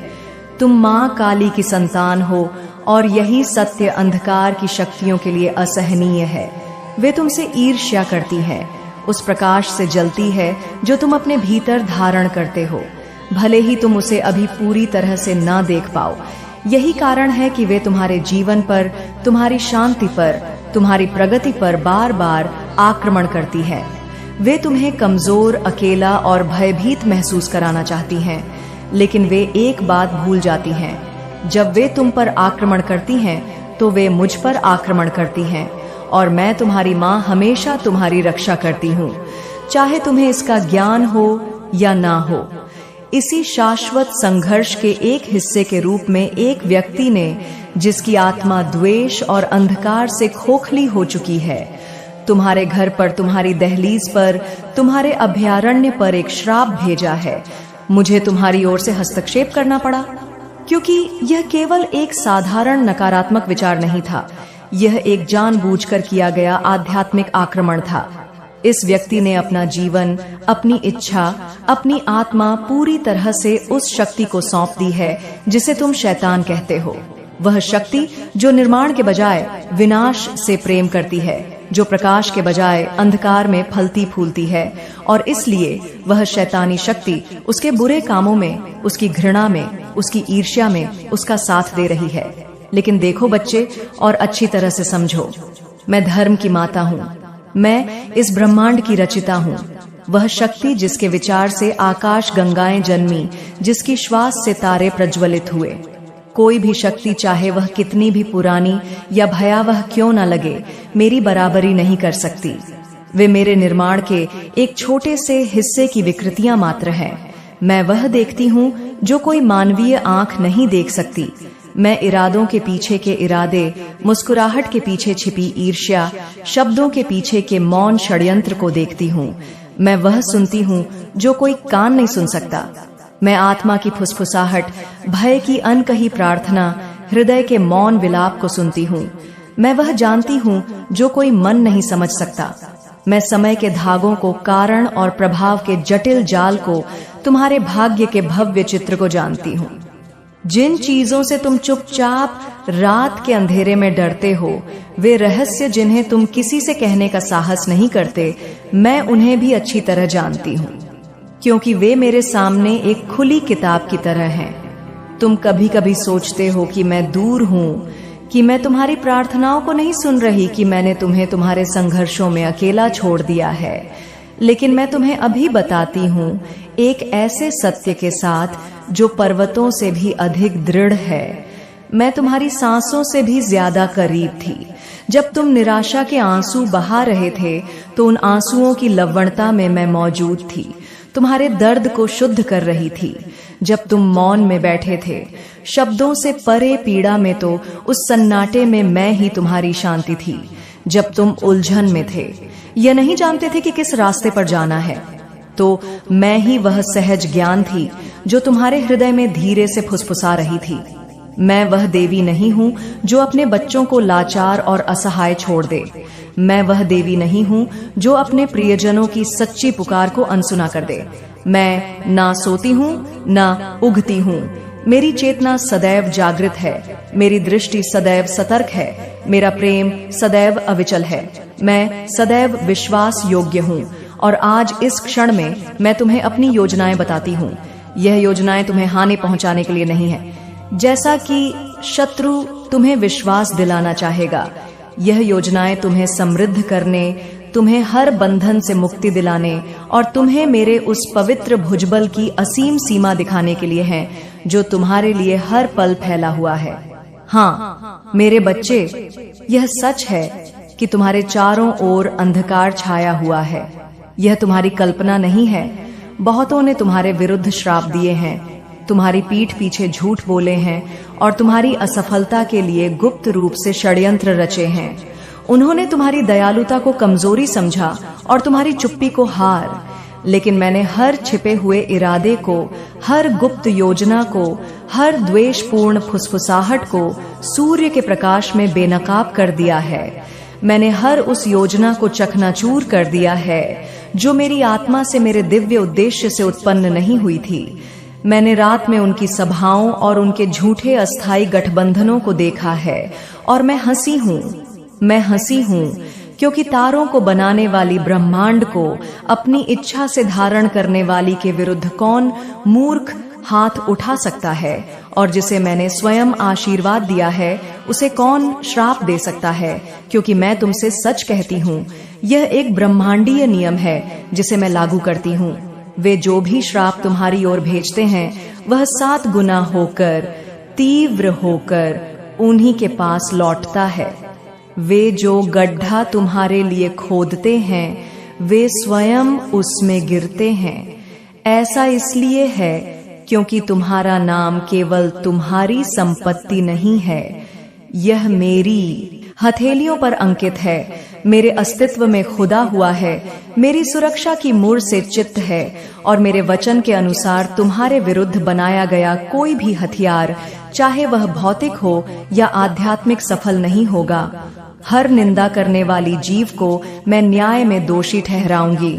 तुम माँ काली की संतान हो और यही सत्य अंधकार की शक्तियों के लिए असहनीय है। वे तुमसे ईर्ष्या करती हैं, उस प्रकाश से जलती है जो तुम अपने भीतर धारण करते हो, भले ही तुम उसे अभी पूरी तरह से ना देख पाओ। यही कारण है कि वे तुम्हारे जीवन पर, तुम्हारी शांति पर, तुम्हारी प्रगति पर बार बार आक्रमण करती है। वे तुम्हें कमजोर, अकेला और भयभीत महसूस कराना चाहती हैं, लेकिन वे एक बात भूल जाती हैं। जब वे तुम पर आक्रमण करती हैं तो वे मुझ पर आक्रमण करती हैं, और मैं तुम्हारी माँ हमेशा तुम्हारी रक्षा करती हूँ, चाहे तुम्हें इसका ज्ञान हो या ना हो। इसी शाश्वत संघर्ष के एक हिस्से के रूप में एक व्यक्ति ने, जिसकी आत्मा द्वेष और अंधकार से खोखली हो चुकी है, तुम्हारे घर पर, तुम्हारी दहलीज पर, तुम्हारे अभयारण्य पर एक श्राप भेजा है। मुझे तुम्हारी ओर से हस्तक्षेप करना पड़ा, क्योंकि यह केवल एक साधारण नकारात्मक विचार नहीं था, यह एक जानबूझकर किया गया आध्यात्मिक आक्रमण था। इस व्यक्ति ने अपना जीवन, अपनी इच्छा, अपनी आत्मा पूरी तरह से उस शक्ति को सौंप दी है जिसे तुम शैतान कहते हो। वह शक्ति जो निर्माण के बजाय विनाश से प्रेम करती है, जो प्रकाश के बजाय अंधकार में फलती फूलती है, और इसलिए वह शैतानी शक्ति उसके बुरे कामों में, उसकी घृणा में, उसकी ईर्ष्या में उसका साथ दे रही है। लेकिन देखो बच्चे, और अच्छी तरह से समझो, मैं धर्म की माता हूँ, मैं इस ब्रह्मांड की रचिता हूँ। वह शक्ति जिसके विचार से आकाश गंगाएं जन्मी, जिसकी श्वास से तारे प्रज्वलित हुए। कोई भी शक्ति, चाहे वह कितनी भी पुरानी या भयावह क्यों न लगे, मेरी बराबरी नहीं कर सकती। वे मेरे निर्माण के एक छोटे से हिस्से की विकृतियां मात्र हैं। मैं वह देखती हूँ जो कोई मानवीय आंख नहीं देख सकती। मैं इरादों के पीछे के इरादे, मुस्कुराहट के पीछे छिपी ईर्ष्या, शब्दों के पीछे के मौन षड्यंत्र को देखती हूँ। मैं वह सुनती हूँ जो कोई कान नहीं सुन सकता। मैं आत्मा की फुसफुसाहट, भय की अनकही प्रार्थना, हृदय के मौन विलाप को सुनती हूँ। मैं वह जानती हूँ जो कोई मन नहीं समझ सकता। मैं समय के धागों को, कारण और प्रभाव के जटिल जाल को, तुम्हारे भाग्य के भव्य चित्र को जानती हूँ। जिन चीजों से तुम चुपचाप रात के अंधेरे में डरते हो, वे रहस्य जिन्हें तुम किसी से कहने का साहस नहीं करते, मैं उन्हें भी अच्छी तरह जानती हूँ, क्योंकि वे मेरे सामने एक खुली किताब की तरह हैं। तुम कभी कभी सोचते हो कि मैं दूर हूँ, कि मैं तुम्हारी प्रार्थनाओं को नहीं सुन रही, कि मैंने तुम्हें तुम्हारे संघर्षों में अकेला छोड़ दिया है। लेकिन मैं तुम्हें अभी बताती हूँ एक ऐसे सत्य के साथ जो पर्वतों से भी अधिक दृढ़ है। मैं तुम्हारी सांसों से भी ज्यादा करीब थी। जब तुम निराशा के आंसू बहा रहे थे तो उन आंसुओं की लवणता में मैं मौजूद थी, तुम्हारे दर्द को शुद्ध कर रही थी। जब तुम मौन में बैठे थे, शब्दों से परे पीड़ा में, तो उस सन्नाटे में मैं ही तुम्हारी शांति थी। जब तुम उलझन में थे, यह नहीं जानते थे कि किस रास्ते पर जाना है, तो मैं ही वह सहज ज्ञान थी जो तुम्हारे हृदय में धीरे से फुसफुसा रही थी। मैं वह देवी नहीं हूँ जो अपने बच्चों को लाचार और असहाय छोड़ दे। मैं वह देवी नहीं हूँ जो अपने प्रियजनों की सच्ची पुकार को अनसुना कर दे। मैं ना सोती हूँ ना उगती हूँ। मेरी चेतना सदैव जागृत है, मेरी दृष्टि सदैव सतर्क है, मेरा प्रेम सदैव अविचल है। मैं सदैव विश्वास योग्य हूँ और आज इस क्षण में मैं तुम्हें अपनी योजनाएं बताती हूँ। यह योजनाएं तुम्हें हानि पहुंचाने के लिए नहीं है, जैसा कि शत्रु तुम्हें विश्वास दिलाना चाहेगा। यह योजनाएं तुम्हें समृद्ध करने, तुम्हें हर बंधन से मुक्ति दिलाने और तुम्हें मेरे उस पवित्र भुजबल की असीम सीमा दिखाने के लिए हैं जो तुम्हारे लिए हर पल फैला हुआ है। हाँ मेरे बच्चे, यह सच है कि तुम्हारे चारों ओर अंधकार छाया हुआ है। यह तुम्हारी कल्पना नहीं है। बहुतों ने तुम्हारे विरुद्ध श्राप दिए हैं, तुम्हारी पीठ पीछे झूठ बोले हैं और तुम्हारी असफलता के लिए गुप्त रूप से षड्यंत्र रचे हैं। उन्होंने तुम्हारी दयालुता को कमजोरी समझा और तुम्हारी चुप्पी को हार। लेकिन मैंने हर छिपे हुए इरादे को, हर गुप्त योजना को, हर द्वेषपूर्ण फुसफुसाहट को सूर्य के प्रकाश में बेनकाब कर दिया है। मैंने हर उस योजना को चकनाचूर कर दिया है जो मेरी आत्मा से, मेरे दिव्य उद्देश्य से उत्पन्न नहीं हुई थी। मैंने रात में उनकी सभाओं और उनके झूठे अस्थायी गठबंधनों को देखा है और मैं हंसी हूँ क्योंकि तारों को बनाने वाली, ब्रह्मांड को अपनी इच्छा से धारण करने वाली के विरुद्ध कौन मूर्ख हाथ उठा सकता है, और जिसे मैंने स्वयं आशीर्वाद दिया है उसे कौन श्राप दे सकता है। क्योंकि मैं तुमसे सच कहती हूँ, यह एक ब्रह्मांडीय नियम है जिसे मैं लागू करती हूँ। वे जो भी श्राप तुम्हारी ओर भेजते हैं वह 7 गुना होकर, तीव्र होकर उन्हीं के पास लौटता है। वे जो गड्ढा तुम्हारे लिए खोदते हैं वे स्वयं उसमें गिरते हैं। ऐसा इसलिए है क्योंकि तुम्हारा नाम केवल तुम्हारी संपत्ति नहीं है, यह मेरी हथेलियों पर अंकित है, मेरे अस्तित्व में खुदा हुआ है, मेरी सुरक्षा की मुड़ से चित्त है और मेरे वचन के अनुसार तुम्हारे विरुद्ध बनाया गया कोई भी हथियार, चाहे वह भौतिक हो या आध्यात्मिक, सफल नहीं होगा। हर निंदा करने वाली जीव को मैं न्याय में दोषी ठहराऊंगी।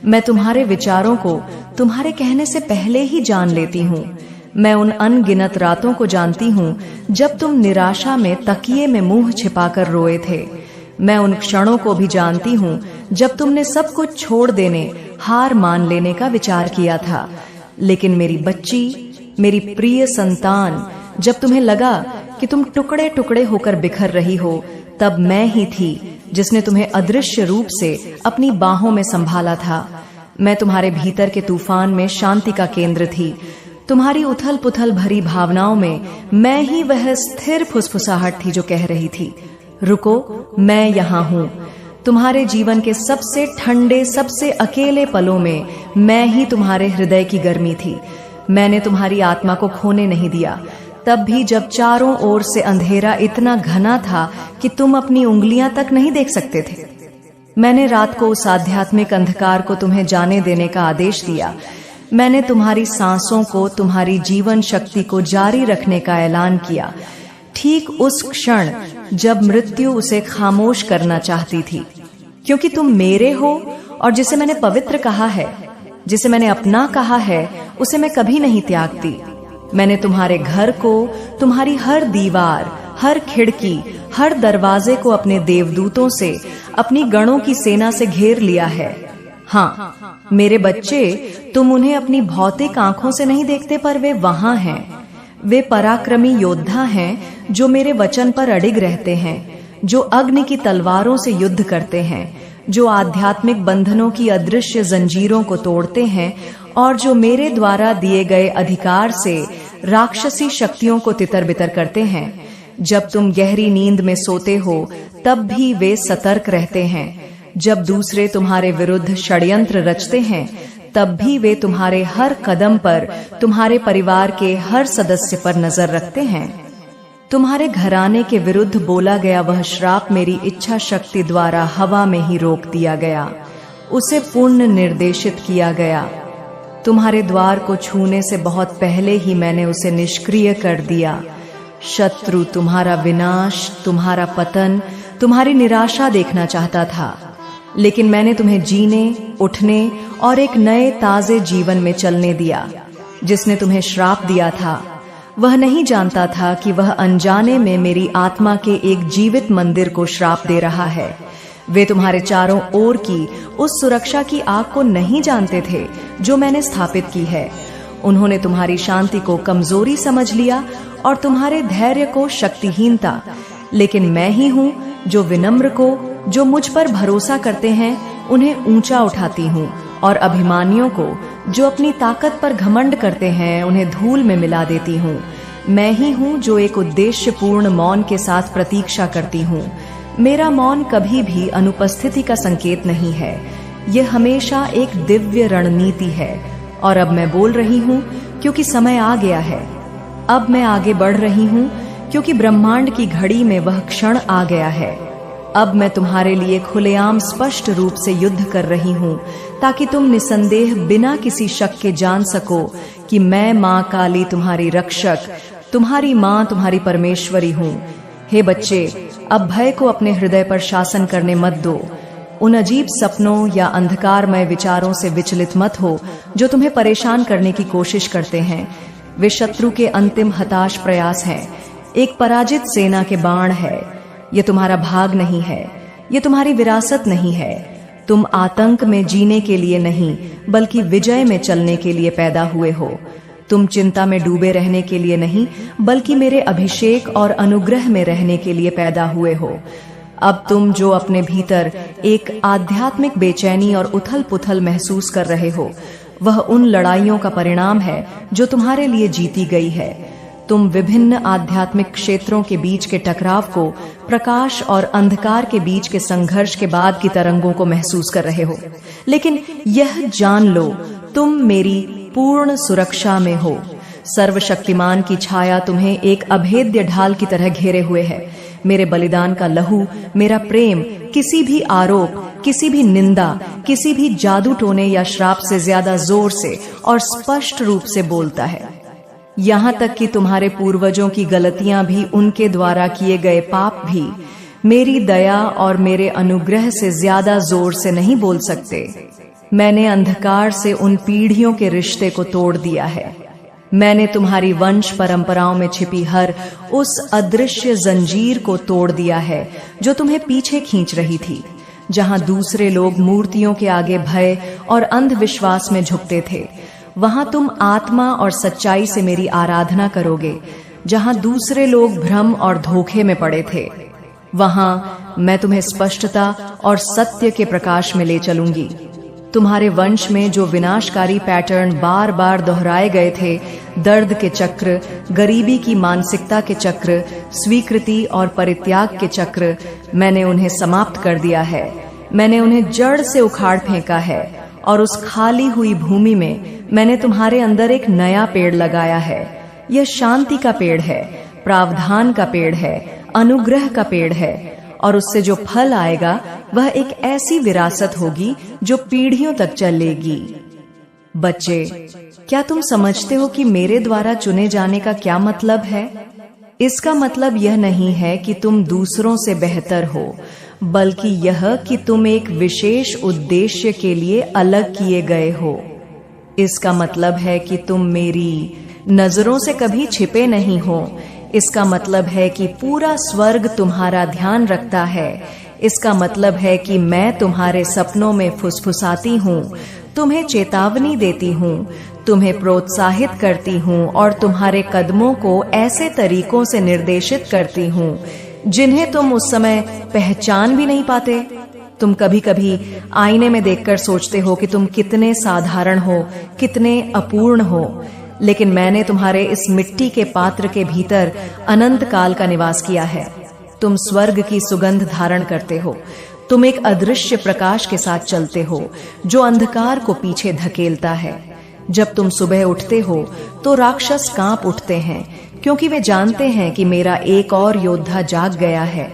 मैं तुम्हारे विचारों को तुम्हारे कहने से पहले ही जान लेती हूँ। मैं उन अनगिनत रातों को जानती हूँ जब तुम निराशा में तकिए में मुंह छिपाकर रोए थे। मैं उन क्षणों को भी जानती हूँ जब तुमने सब कुछ छोड़ देने, हार मान लेने का विचार किया था। लेकिन मेरी बच्ची, मेरी प्रिय संतान, जब तुम्हें लगा कि तुम टुकड़े टुकड़े होकर बिखर रही हो, तब मैं ही थी जिसने तुम्हें अदृश्य रूप से अपनी बाहों में संभाला था। मैं तुम्हारे भीतर के तूफान में शांति का केंद्र थी। तुम्हारी उथल पुथल भरी भावनाओं में मैं ही वह स्थिर फुसफुसाहट थी जो कह रही थी, रुको, मैं यहाँ हूँ। तुम्हारे जीवन के सबसे ठंडे, सबसे अकेले पलों में मैं ही तुम्हारे हृदय की गर्मी थी। मैंने तुम्हारी आत्मा को खोने नहीं दिया। तब भी जब चारों ओर से अंधेरा इतना घना था कि तुम अपनी उंगलियां तक नहीं देख सकते थे। मैंने रात को उस आध्यात्मिक अंधकार को तुम्हें जाने देने का आदेश दिया। मैंने तुम्हारी सांसों को, तुम्हारी जीवन शक्ति को जारी रखने का ऐलान किया, ठीक उस क्षण जब मृत्यु उसे खामोश करना चाहती थी। क्योंकि तुम मेरे हो और जिसे मैंने पवित्र कहा है, जिसे मैंने अपना कहा है, उसे मैं कभी नहीं त्यागती। मैंने तुम्हारे घर को, तुम्हारी हर दीवार, हर खिड़की, हर दरवाजे को अपने देवदूतों से, अपनी गणों की सेना से घेर लिया है। हाँ मेरे बच्चे, तुम उन्हें अपनी भौतिक आंखों से नहीं देखते, पर वे वहां हैं। वे पराक्रमी योद्धा हैं जो मेरे वचन पर अडिग रहते हैं, जो अग्नि की तलवारों से युद्ध करते हैं, जो आध्यात्मिक बंधनों की अदृश्य जंजीरों को तोड़ते हैं और जो मेरे द्वारा दिए गए अधिकार से राक्षसी शक्तियों को तितर बितर करते हैं। जब तुम गहरी नींद में सोते हो तब भी वे सतर्क रहते हैं। जब दूसरे तुम्हारे विरुद्ध षड्यंत्र रचते हैं तब भी वे तुम्हारे हर कदम पर, तुम्हारे परिवार के हर सदस्य पर नजर रखते हैं। तुम्हारे घराने के विरुद्ध बोला गया वह श्राप मेरी इच्छा शक्ति द्वारा हवा में ही रोक दिया गया, उसे पूर्ण निर्देशित किया गया। तुम्हारे द्वार को छूने से बहुत पहले ही मैंने उसे निष्क्रिय कर दिया। शत्रु तुम्हारा विनाश, तुम्हारा पतन, तुम्हारी निराशा देखना चाहता था, लेकिन मैंने तुम्हें जीने, उठने और एक नए ताजे जीवन में चलने दिया। जिसने तुम्हें श्राप दिया था वह नहीं जानता था कि वह अनजाने में मेरी आत्मा के एक जीवित मंदिर को श्राप दे रहा है। वे तुम्हारे चारों ओर की उस सुरक्षा की आग को नहीं जानते थे जो मैंने स्थापित की है। उन्होंने तुम्हारी शांति को कमजोरी समझ लिया और तुम्हारे धैर्य को शक्तिहीनता। लेकिन मैं ही हूँ जो विनम्र को, जो मुझ पर भरोसा करते हैं, उन्हें ऊंचा उठाती हूँ, और अभिमानियों को, जो अपनी ताकत पर घमंड करते हैं, उन्हें धूल में मिला देती हूँ। मैं ही हूँ जो एक उद्देश्यपूर्ण मौन के साथ प्रतीक्षा करती हूँ। मेरा मौन कभी भी अनुपस्थिति का संकेत नहीं है, यह हमेशा एक दिव्य रणनीति है। और अब मैं बोल रही हूँ क्योंकि समय आ गया है। अब मैं आगे बढ़ रही हूँ क्योंकि ब्रह्मांड की घड़ी में वह क्षण आ गया है। अब मैं तुम्हारे लिए खुलेआम स्पष्ट रूप से युद्ध कर रही हूँ, ताकि तुम निसंदेह बिना किसी शक के जान सको कि मैं माँ काली तुम्हारी रक्षक, तुम्हारी माँ, तुम्हारी परमेश्वरी हूँ। हे बच्चे, अब भय को अपने हृदय पर शासन करने मत दो। उन अजीब सपनों या अंधकारमय विचारों से विचलित मत हो जो तुम्हें परेशान करने की कोशिश करते हैं। वे शत्रु के अंतिम हताश प्रयास हैं, एक पराजित सेना के बाण है। ये तुम्हारा भाग नहीं है, ये तुम्हारी विरासत नहीं है। तुम आतंक में जीने के लिए नहीं, बल्कि विजय में चलने के लिए पैदा हुए हो। तुम चिंता में डूबे रहने के लिए नहीं, बल्कि मेरे अभिषेक और अनुग्रह में रहने के लिए पैदा हुए हो। अब तुम जो अपने भीतर एक आध्यात्मिक बेचैनी और उथल पुथल महसूस कर रहे हो, वह उन लड़ाइयों का परिणाम है जो तुम्हारे लिए जीती गई है। तुम विभिन्न आध्यात्मिक क्षेत्रों के बीच के टकराव को, प्रकाश और अंधकार के बीच के संघर्ष के बाद की तरंगों को महसूस कर रहे हो। लेकिन यह जान लो, तुम मेरी पूर्ण सुरक्षा में हो। सर्वशक्तिमान की छाया तुम्हें एक अभेद्य ढाल की तरह घेरे हुए है। मेरे बलिदान का लहू, मेरा प्रेम किसी भी आरोप, किसी भी निंदा, किसी भी जादू टोने या श्राप से ज्यादा जोर से और स्पष्ट रूप से बोलता है। यहाँ तक कि तुम्हारे पूर्वजों की गलतियां भी, उनके द्वारा किए गए पाप भी मेरी दया और मेरे अनुग्रह से ज्यादा जोर से नहीं बोल सकते। मैंने अंधकार से उन पीढ़ियों के रिश्ते को तोड़ दिया है। मैंने तुम्हारी वंश परंपराओं में छिपी हर उस अदृश्य जंजीर को तोड़ दिया है जो तुम्हें पीछे खींच रही थी। जहां दूसरे लोग मूर्तियों के आगे भय और अंधविश्वास में झुकते थे, वहां तुम आत्मा और सच्चाई से मेरी आराधना करोगे। जहां दूसरे लोग भ्रम और धोखे में पड़े थे, वहां मैं तुम्हें स्पष्टता और सत्य के प्रकाश में ले चलूंगी। तुम्हारे वंश में जो विनाशकारी पैटर्न बार बार दोहराए गए थे, दर्द के चक्र, गरीबी की मानसिकता के चक्र, स्वीकृति और परित्याग के चक्र, मैंने उन्हें समाप्त कर दिया है। मैंने उन्हें जड़ से उखाड़ फेंका है और उस खाली हुई भूमि में मैंने तुम्हारे अंदर एक नया पेड़ लगाया है। यह शांति का पेड़ है, प्रावधान का पेड़ है, अनुग्रह का पेड़ है, और उससे जो फल आएगा वह एक ऐसी विरासत होगी जो पीढ़ियों तक चलेगी। बच्चे, क्या तुम समझते हो कि मेरे द्वारा चुने जाने का क्या मतलब है? इसका मतलब यह नहीं है कि तुम दूसरों से बेहतर हो, बल्कि यह कि तुम एक विशेष उद्देश्य के लिए अलग किए गए हो। इसका मतलब है कि तुम मेरी नजरों से कभी छिपे नहीं हो। इसका मतलब है कि पूरा स्वर्ग तुम्हारा ध्यान रखता है। इसका मतलब है कि मैं तुम्हारे सपनों में फुसफुसाती हूँ, तुम्हें चेतावनी देती हूँ, तुम्हें प्रोत्साहित करती हूँ और तुम्हारे कदमों को ऐसे तरीकों से निर्देशित करती हूँ जिन्हें तुम उस समय पहचान भी नहीं पाते। तुम कभी कभी आईने में देखकर सोचते हो कि तुम कितने साधारण हो, कितने अपूर्ण हो, लेकिन मैंने तुम्हारे इस मिट्टी के पात्र के भीतर अनंत काल का निवास किया है। तुम स्वर्ग की सुगंध धारण करते हो। तुम एक अदृश्य प्रकाश के साथ चलते हो जो अंधकार को पीछे धकेलता है। जब तुम सुबह उठते हो तो राक्षस कांप उठते हैं, क्योंकि वे जानते हैं कि मेरा एक और योद्धा जाग गया है।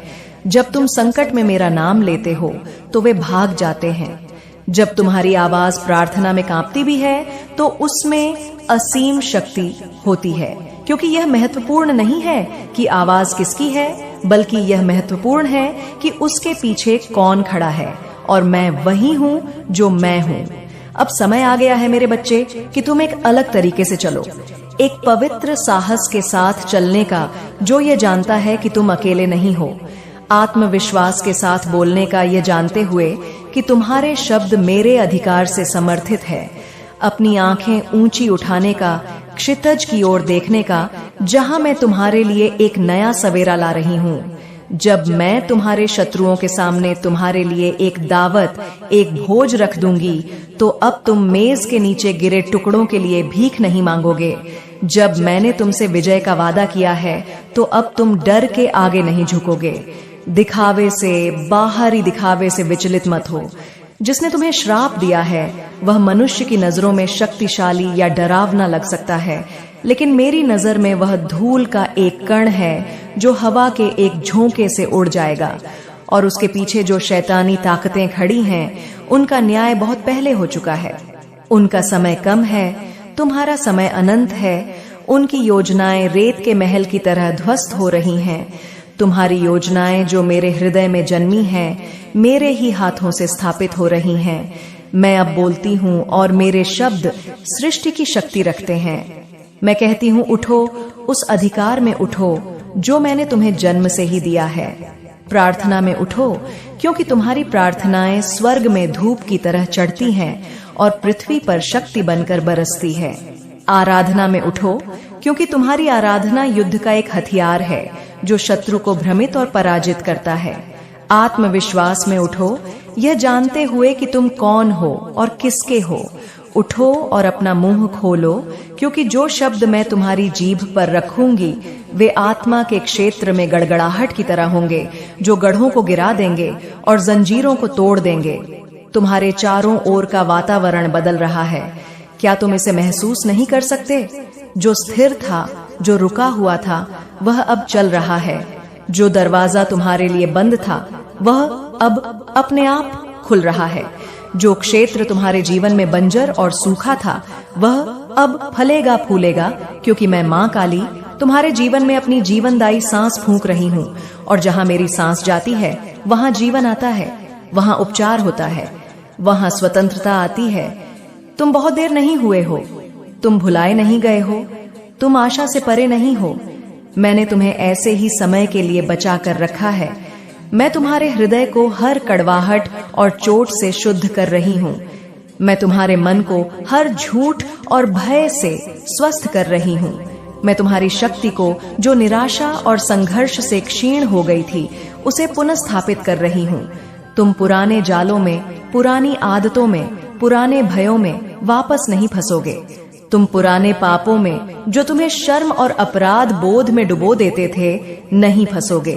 जब तुम संकट में मेरा नाम लेते हो तो वे भाग जाते हैं। जब तुम्हारी आवाज प्रार्थना में कांपती भी है तो उसमें असीम शक्ति होती है, क्योंकि यह महत्वपूर्ण नहीं है कि आवाज किसकी है, बल्कि यह महत्वपूर्ण है कि उसके पीछे कौन खड़ा है, और मैं वही हूँ जो मैं हूँ। अब समय आ गया है मेरे बच्चे कि तुम एक अलग तरीके से चलो, एक पवित्र साहस के साथ चलने का जो ये जानता है कि तुम अकेले नहीं हो, आत्मविश्वास के साथ बोलने का ये जानते हुए कि तुम्हारे शब्द मेरे अधिकार से समर्थित है, अपनी आंखें ऊंची उठाने का, क्षितिज की ओर देखने का, जहां मैं तुम्हारे लिए एक नया सवेरा ला रही हूँ। जब मैं तुम्हारे शत्रुओं के सामने तुम्हारे लिए एक दावत, एक भोज रख दूंगी, तो अब तुम मेज के नीचे गिरे टुकड़ों के लिए भीख नहीं मांगोगे। जब मैंने तुमसे विजय का वादा किया है तो अब तुम डर के आगे नहीं झुकोगे। दिखावे से, बाहरी दिखावे से विचलित मत हो। जिसने तुम्हें श्राप दिया है वह मनुष्य की नजरों में शक्तिशाली या डरावना लग सकता है, लेकिन मेरी नजर में वह धूल का एक कण है जो हवा के एक झोंके से उड़ जाएगा। और उसके पीछे जो शैतानी ताकतें खड़ी हैं उनका न्याय बहुत पहले हो चुका है। उनका समय कम है, तुम्हारा समय अनंत है। उनकी योजनाएं रेत के महल की तरह ध्वस्त हो रही हैं। तुम्हारी योजनाएं जो मेरे हृदय में जन्मी हैं, मेरे ही हाथों से स्थापित हो रही हैं। मैं अब बोलती हूँ और मेरे शब्द सृष्टि की शक्ति रखते हैं। मैं कहती हूँ, उठो, उस अधिकार में उठो जो मैंने तुम्हें जन्म से ही दिया है। प्रार्थना में उठो, क्योंकि तुम्हारी प्रार्थनाएं स्वर्ग में धूप की तरह चढ़ती हैं और पृथ्वी पर शक्ति बनकर बरसती है। आराधना में उठो, क्योंकि तुम्हारी आराधना युद्ध का एक हथियार है जो शत्रु को भ्रमित और पराजित करता है। आत्मविश्वास में उठो, यह जानते हुए कि तुम कौन हो और किसके हो। उठो और अपना मुंह खोलो, क्योंकि जो शब्द मैं तुम्हारी जीभ पर रखूंगी वे आत्मा के क्षेत्र में गड़गड़ाहट की तरह होंगे, जो गढ़ों को गिरा देंगे और जंजीरों को तोड़ देंगे। तुम्हारे चारों ओर का वातावरण बदल रहा है। क्या तुम इसे महसूस नहीं कर सकते? जो स्थिर था, जो रुका हुआ था, वह अब चल रहा है। जो दरवाजा तुम्हारे लिए बंद था वह अब अपने आप खुल रहा है। जो क्षेत्र तुम्हारे जीवन में बंजर और सूखा था वह अब फलेगा फूलेगा, क्योंकि मैं माँ काली तुम्हारे जीवन में अपनी जीवनदायी सांस फूंक रही हूँ। और जहाँ मेरी सांस जाती है वहाँ जीवन आता है, वहाँ उपचार होता है, वहाँ स्वतंत्रता आती है। तुम बहुत देर नहीं हुए हो, तुम भुलाए नहीं गए हो, तुम आशा से परे नहीं हो। मैंने तुम्हें ऐसे ही समय के लिए बचा कर रखा है। मैं तुम्हारे हृदय को हर कड़वाहट और चोट से शुद्ध कर रही हूँ। मैं तुम्हारे मन को हर झूठ और भय से स्वस्थ कर रही हूँ। मैं तुम्हारी शक्ति को जो निराशा और संघर्ष से क्षीण हो गई थी उसे पुनः कर रही हूँ। तुम पुराने जालों में, पुरानी आदतों में, पुराने भयों में वापस नहीं फंसोगे। तुम पुराने पापों में जो तुम्हें शर्म और अपराध बोध में डुबो देते थे नहीं फंसोगे।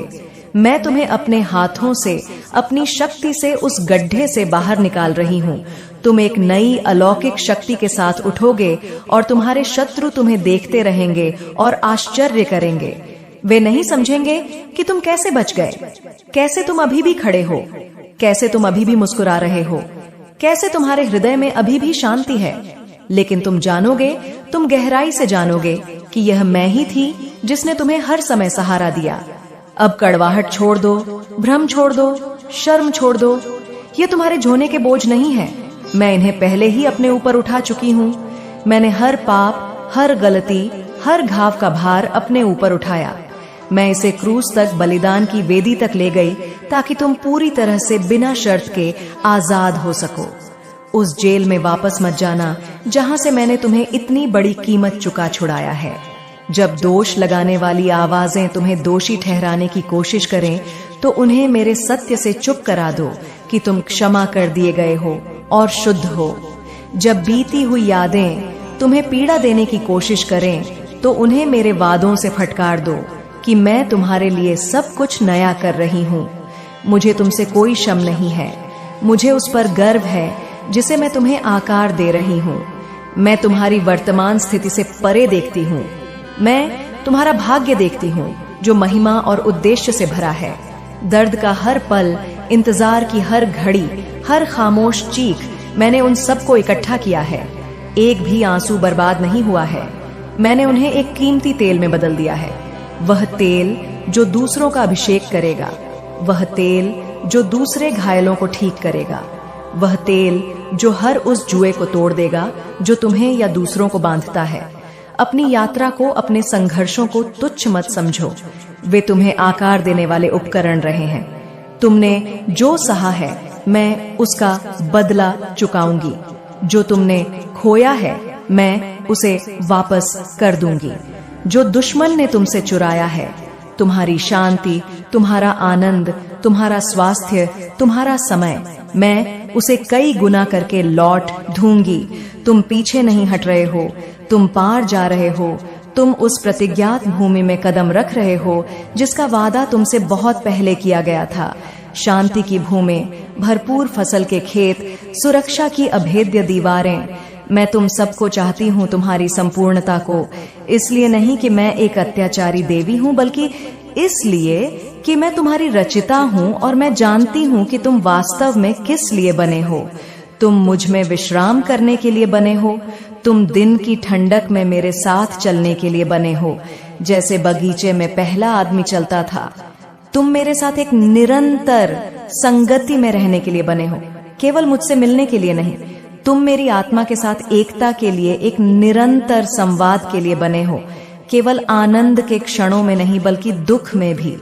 मैं तुम्हें अपने हाथों से, अपनी शक्ति से उस गड्ढे से बाहर निकाल रही हूँ। तुम एक नई अलौकिक शक्ति के साथ उठोगे और तुम्हारे शत्रु तुम्हें देखते रहेंगे और आश्चर्य करेंगे। वे नहीं समझेंगे कि तुम कैसे बच गए, कैसे तुम अभी भी खड़े हो, कैसे तुम अभी भी मुस्कुरा रहे हो, कैसे तुम्हारे हृदय में अभी भी शांति है। लेकिन तुम जानोगे, तुम गहराई से जानोगे कि यह मैं ही थी जिसने तुम्हें हर समय सहारा दिया। अब कड़वाहट छोड़ दो, भ्रम छोड़ दो, शर्म छोड़ दो। ये तुम्हारे झोने के बोझ नहीं है। मैं इन्हें पहले ही अपने ऊपर उठा चुकी हूँ। मैंने हर पाप, हर गलती, हर घाव का भार अपने ऊपर उठाया। मैं इसे क्रूस तक, बलिदान की वेदी तक ले गई ताकि तुम पूरी तरह से बिना शर्त के आजाद हो सको। उस जेल में वापस मत जाना जहां से मैंने तुम्हें इतनी बड़ी कीमत चुका छुड़ाया है। जब दोष लगाने वाली आवाजें तुम्हें दोषी ठहराने की कोशिश करें तो उन्हें मेरे सत्य से चुप करा दो कि तुम क्षमा कर दिए गए हो और शुद्ध हो। जब बीती हुई यादें तुम्हें पीड़ा देने की कोशिश करें तो उन्हें मेरे वादों से फटकार दो कि मैं तुम्हारे लिए सब कुछ नया कर रही हूँ। मुझे तुमसे कोई शम नहीं है। मुझे उस पर गर्व है जिसे मैं तुम्हें आकार दे रही हूँ। मैं तुम्हारी वर्तमान स्थिति से परे देखती हूँ। मैं तुम्हारा भाग्य देखती हूँ जो महिमा और उद्देश्य से भरा है। दर्द का हर पल, इंतजार की हर घड़ी, हर खामोश चीख, मैंने उन सबको इकट्ठा किया है। एक भी आंसू बर्बाद नहीं हुआ है। मैंने उन्हें एक कीमती तेल में बदल दिया है। वह तेल जो दूसरों का अभिषेक करेगा, वह तेल जो दूसरे घायलों को ठीक करेगा, वह तेल जो हर उस जुए को तोड़ देगा जो तुम्हें या दूसरों को बांधता है। अपनी यात्रा को, अपने संघर्षों को तुच्छ मत समझो। वे तुम्हें आकार देने वाले उपकरण रहे हैं। तुमने जो सहा है मैं उसका बदला चुकाऊंगी। जो तुमने खोया है मैं उसे वापस कर दूंगी। जो दुश्मन ने तुमसे चुराया है, तुम्हारी शांति, तुम्हारा आनंद, तुम्हारा स्वास्थ्य, तुम्हारा समय, मैं उसे कई गुना करके लौट दूंगी। तुम पीछे नहीं हट रहे हो, तुम पार जा रहे हो। तुम उस प्रतिज्ञात भूमि में कदम रख रहे हो जिसका वादा तुमसे बहुत पहले किया गया था। शांति की भूमि, भरपूर फसल के खेत, सुरक्षा की अभेद्य दीवारें। मैं तुम सबको चाहती हूँ, तुम्हारी संपूर्णता को। इसलिए नहीं कि मैं एक अत्याचारी देवी हूँ, बल्कि इसलिए कि मैं तुम्हारी रचिता हूँ और मैं जानती हूँ कि तुम वास्तव में किस लिए बने हो। तुम मुझ में विश्राम करने के लिए बने हो। तुम दिन की ठंडक में मेरे साथ चलने के लिए बने हो, जैसे बगीचे में पहला आदमी चलता था। तुम मेरे साथ एक निरंतर संगति में रहने के लिए बने हो, केवल मुझसे मिलने के लिए नहीं। तुम मेरी आत्मा के साथ एकता के लिए, एक निरंतर संवाद के लिए बने हो, केवल आनंद के क्षणों में नहीं बल्कि दुख में भी,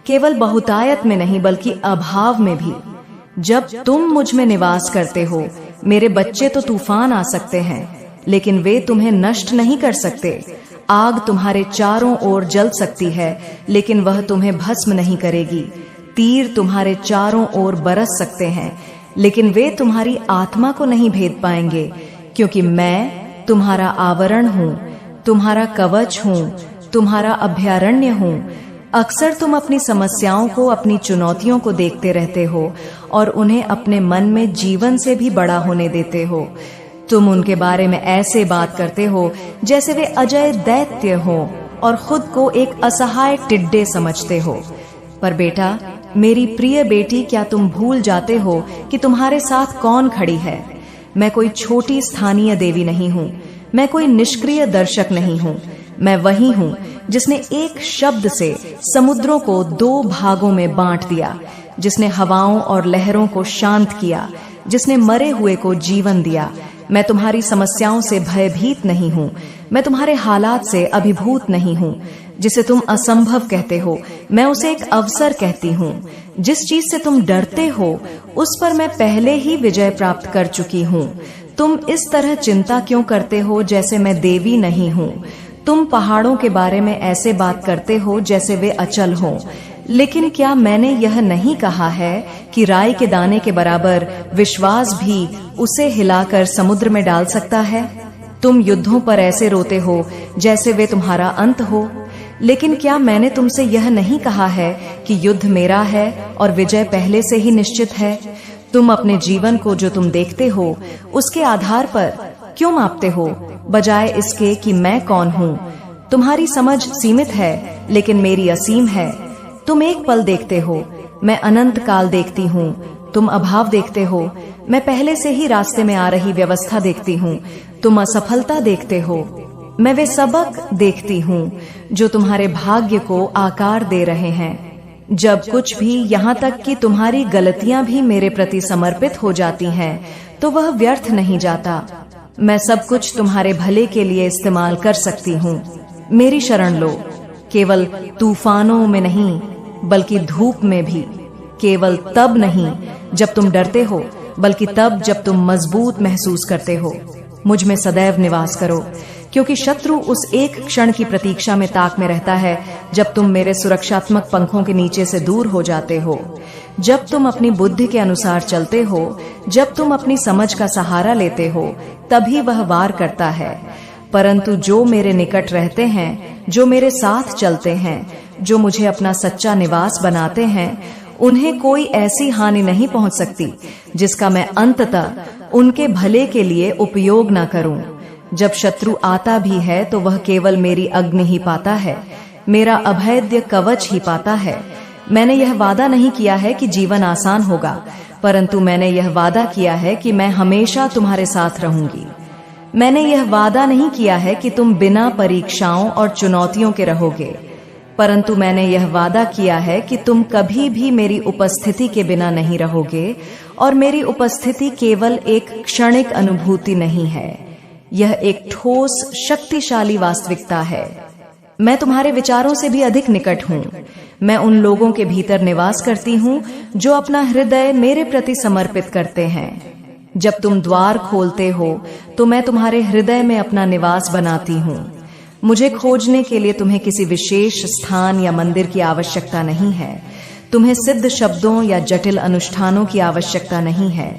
केवल बहुतायत में नहीं बल्कि अभाव में भी। जब तुम मुझ में निवास करते हो, मेरे बच्चे तो तूफान आ सकते हैं लेकिन वे तुम्हें नष्ट नहीं कर सकते। आग तुम्हारे चारों ओर जल सकती है लेकिन वह तुम्हें भस्म नहीं करेगी। तीर तुम्हारे चारों ओर बरस सकते हैं लेकिन वे तुम्हारी आत्मा को नहीं भेद पाएंगे, क्योंकि मैं तुम्हारा आवरण हूँ, तुम्हारा कवच हूँ, तुम्हारा अभयारण्य हूँ। अक्सर तुम अपनी समस्याओं को, अपनी चुनौतियों को देखते रहते हो और उन्हें अपने मन में जीवन से भी बड़ा होने देते हो। तुम उनके बारे में ऐसे बात करते हो जैसे वे अजय दैत्य हो और खुद को एक असहाय टिड्डे समझते हो। पर बेटा, मेरी प्रिय बेटी, क्या तुम भूल जाते हो कि तुम्हारे साथ कौन खड़ी है? मैं कोई छोटी स्थानीय देवी नहीं हूँ। मैं कोई निष्क्रिय दर्शक नहीं हूँ। मैं वही हूँ जिसने एक शब्द से समुद्रों को 2 भागों में बांट दिया, जिसने हवाओं और लहरों को शांत किया, जिसने मरे हुए को जीवन दिया। मैं तुम्हारी समस्याओं से भयभीत नहीं हूँ। मैं तुम्हारे हालात से अभिभूत नहीं हूँ। जिसे तुम असंभव कहते हो, मैं उसे एक अवसर कहती हूँ। जिस चीज से तुम डरते हो, उस पर मैं पहले ही विजय प्राप्त कर चुकी हूँ। तुम इस तरह चिंता क्यों करते हो जैसे मैं देवी नहीं हूँ? तुम पहाड़ों के बारे में ऐसे बात करते हो जैसे वे अचल हों। लेकिन क्या मैंने यह नहीं कहा है कि राई के दाने के बराबर विश्वास भी उसे हिलाकर समुद्र में डाल सकता है? तुम युद्धों पर ऐसे रोते हो जैसे वे तुम्हारा अंत हो। लेकिन क्या मैंने तुमसे यह नहीं कहा है कि युद्ध मेरा है और विजय पहले से ही निश्चित है? तुम अपने जीवन को जो तुम देखते हो उसके आधार पर क्यों मापते हो, बजाय इसके कि मैं कौन हूँ? तुम्हारी समझ सीमित है, लेकिन मेरी असीम है। तुम एक पल देखते हो, मैं अनंत काल देखती हूँ। तुम अभाव देखते हो, मैं पहले से ही रास्ते में आ रही व्यवस्था देखती हूँ। तुम असफलता देखते हो, मैं वे सबक देखती हूँ जो तुम्हारे भाग्य को आकार दे रहे हैं। जब कुछ भी, यहाँ तक कि तुम्हारी गलतियां भी मेरे प्रति समर्पित हो जाती हैं, तो वह व्यर्थ नहीं जाता। मैं सब कुछ तुम्हारे भले के लिए इस्तेमाल कर सकती हूँ। मेरी शरण लो, केवल तूफानों में नहीं बल्कि धूप में भी। केवल तब नहीं जब तुम डरते हो, बल्कि तब जब तुम मजबूत महसूस करते हो। मुझ में सदैव निवास करो, क्योंकि शत्रु उस एक क्षण की प्रतीक्षा में ताक में रहता है जब तुम मेरे सुरक्षात्मक पंखों के नीचे से दूर हो जाते हो। जब तुम अपनी बुद्धि के अनुसार चलते हो, जब तुम अपनी समझ का सहारा लेते हो, तभी वह वार करता है। परंतु जो मेरे निकट रहते हैं, जो मेरे साथ चलते हैं, जो मुझे अपना सच्चा निवास बनाते हैं, उन्हें कोई ऐसी हानि नहीं पहुंच सकती जिसका मैं अंततः उनके भले के लिए उपयोग न करूं। जब शत्रु आता भी है तो वह केवल मेरी अग्नि ही पाता है, मेरा अभेद्य कवच ही पाता है। मैंने यह वादा नहीं किया है कि जीवन आसान होगा, परंतु मैंने यह वादा किया है कि मैं हमेशा तुम्हारे साथ रहूंगी। मैंने यह वादा नहीं किया है कि तुम बिना परीक्षाओं और चुनौतियों के रहोगे, परंतु मैंने यह वादा किया है कि तुम कभी भी मेरी उपस्थिति के बिना नहीं रहोगे। और मेरी उपस्थिति केवल एक क्षणिक अनुभूति नहीं है, यह एक ठोस शक्तिशाली वास्तविकता है। मैं तुम्हारे विचारों से भी अधिक निकट हूँ। मैं उन लोगों के भीतर निवास करती हूँ जो अपना हृदय मेरे प्रति समर्पित करते हैं। जब तुम द्वार खोलते हो तो मैं तुम्हारे हृदय में अपना निवास बनाती हूँ। मुझे खोजने के लिए तुम्हें किसी विशेष स्थान या मंदिर की आवश्यकता नहीं है। तुम्हें सिद्ध शब्दों या जटिल अनुष्ठानों की आवश्यकता नहीं है।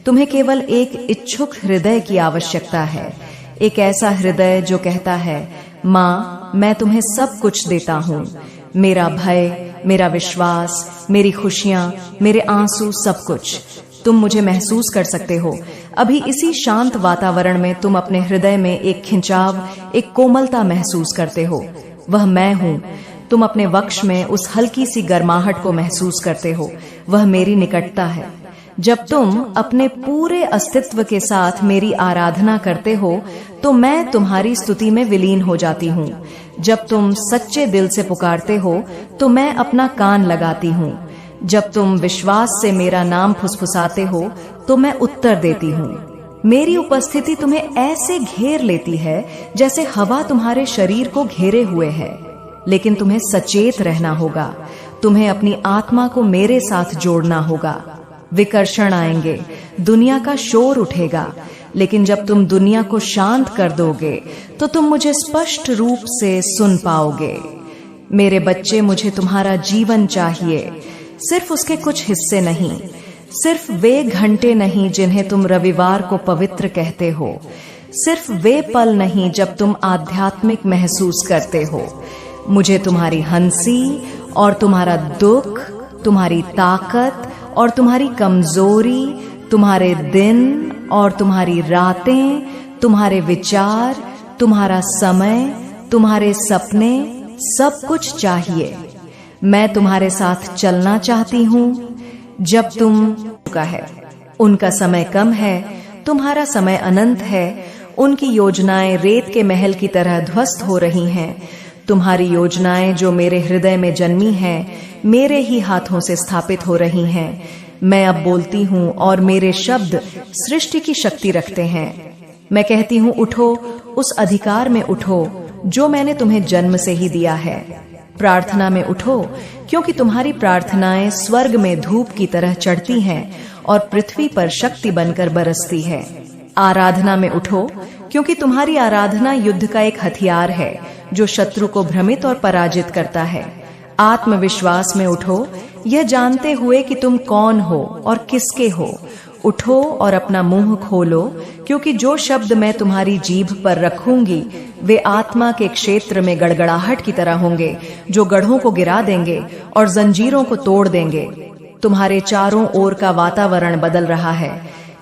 तुम्हें केवल एक इच्छुक हृदय की आवश्यकता है, एक ऐसा हृदय जो कहता है, माँ, मैं तुम्हें सब कुछ देता हूँ। मेरा भय, मेरा विश्वास, मेरी खुशियाँ, मेरे आंसू, सब कुछ तुम मुझे महसूस कर सकते हो। अभी इसी शांत वातावरण में तुम अपने हृदय में एक खिंचाव, एक कोमलता महसूस करते हो। वह मैं हूँ। तुम अपने वक्ष में उस हल्की सी गर्माहट को महसूस करते हो, वह मेरी निकटता है। जब तुम अपने पूरे अस्तित्व के साथ मेरी आराधना करते हो तो मैं तुम्हारी स्तुति में विलीन हो जाती हूँ। जब तुम सच्चे दिल से पुकारते हो तो मैं अपना कान लगाती हूँ। जब तुम विश्वास से मेरा नाम फुसफुसाते हो तो मैं उत्तर देती हूँ। मेरी उपस्थिति तुम्हें ऐसे घेर लेती है जैसे हवा तुम्हारे शरीर को घेरे हुए है। लेकिन तुम्हें सचेत रहना होगा, तुम्हें अपनी आत्मा को मेरे साथ जोड़ना होगा। विकर्षण आएंगे, दुनिया का शोर उठेगा, लेकिन जब तुम दुनिया को शांत कर दोगे तो तुम मुझे स्पष्ट रूप से सुन पाओगे। मेरे बच्चे, मुझे तुम्हारा जीवन चाहिए, सिर्फ उसके कुछ हिस्से नहीं, सिर्फ वे घंटे नहीं जिन्हें तुम रविवार को पवित्र कहते हो, सिर्फ वे पल नहीं जब तुम आध्यात्मिक महसूस करते हो। मुझे तुम्हारी हंसी और तुम्हारा दुख, तुम्हारी ताकत और तुम्हारी कमजोरी, तुम्हारे दिन और तुम्हारी रातें, तुम्हारे विचार, तुम्हारा समय, तुम्हारे सपने, सब कुछ चाहिए। मैं तुम्हारे साथ चलना चाहती हूँ। जब तुम का है, उनका समय कम है, तुम्हारा समय अनंत है। उनकी योजनाएं रेत के महल की तरह ध्वस्त हो रही हैं। तुम्हारी योजनाएं जो मेरे हृदय में जन्मी हैं, मेरे ही हाथों से स्थापित हो रही हैं। मैं अब बोलती हूँ और मेरे शब्द सृष्टि की शक्ति रखते हैं। मैं कहती हूँ, उठो, उस अधिकार में उठो जो मैंने तुम्हें जन्म से ही दिया है। प्रार्थना में उठो, क्योंकि तुम्हारी प्रार्थनाएं स्वर्ग में धूप की तरह चढ़ती हैं और पृथ्वी पर शक्ति बनकर बरसती है। आराधना में उठो, क्योंकि तुम्हारी आराधना युद्ध का एक हथियार है जो शत्रु को भ्रमित और पराजित करता है। आत्मविश्वास में उठो, यह जानते हुए कि तुम कौन हो और किसके हो। उठो और अपना मुंह खोलो, क्योंकि जो शब्द मैं तुम्हारी जीभ पर रखूंगी वे आत्मा के क्षेत्र में गड़गड़ाहट की तरह होंगे, जो गढ़ों को गिरा देंगे और जंजीरों को तोड़ देंगे। तुम्हारे चारों ओर का वातावरण बदल रहा है।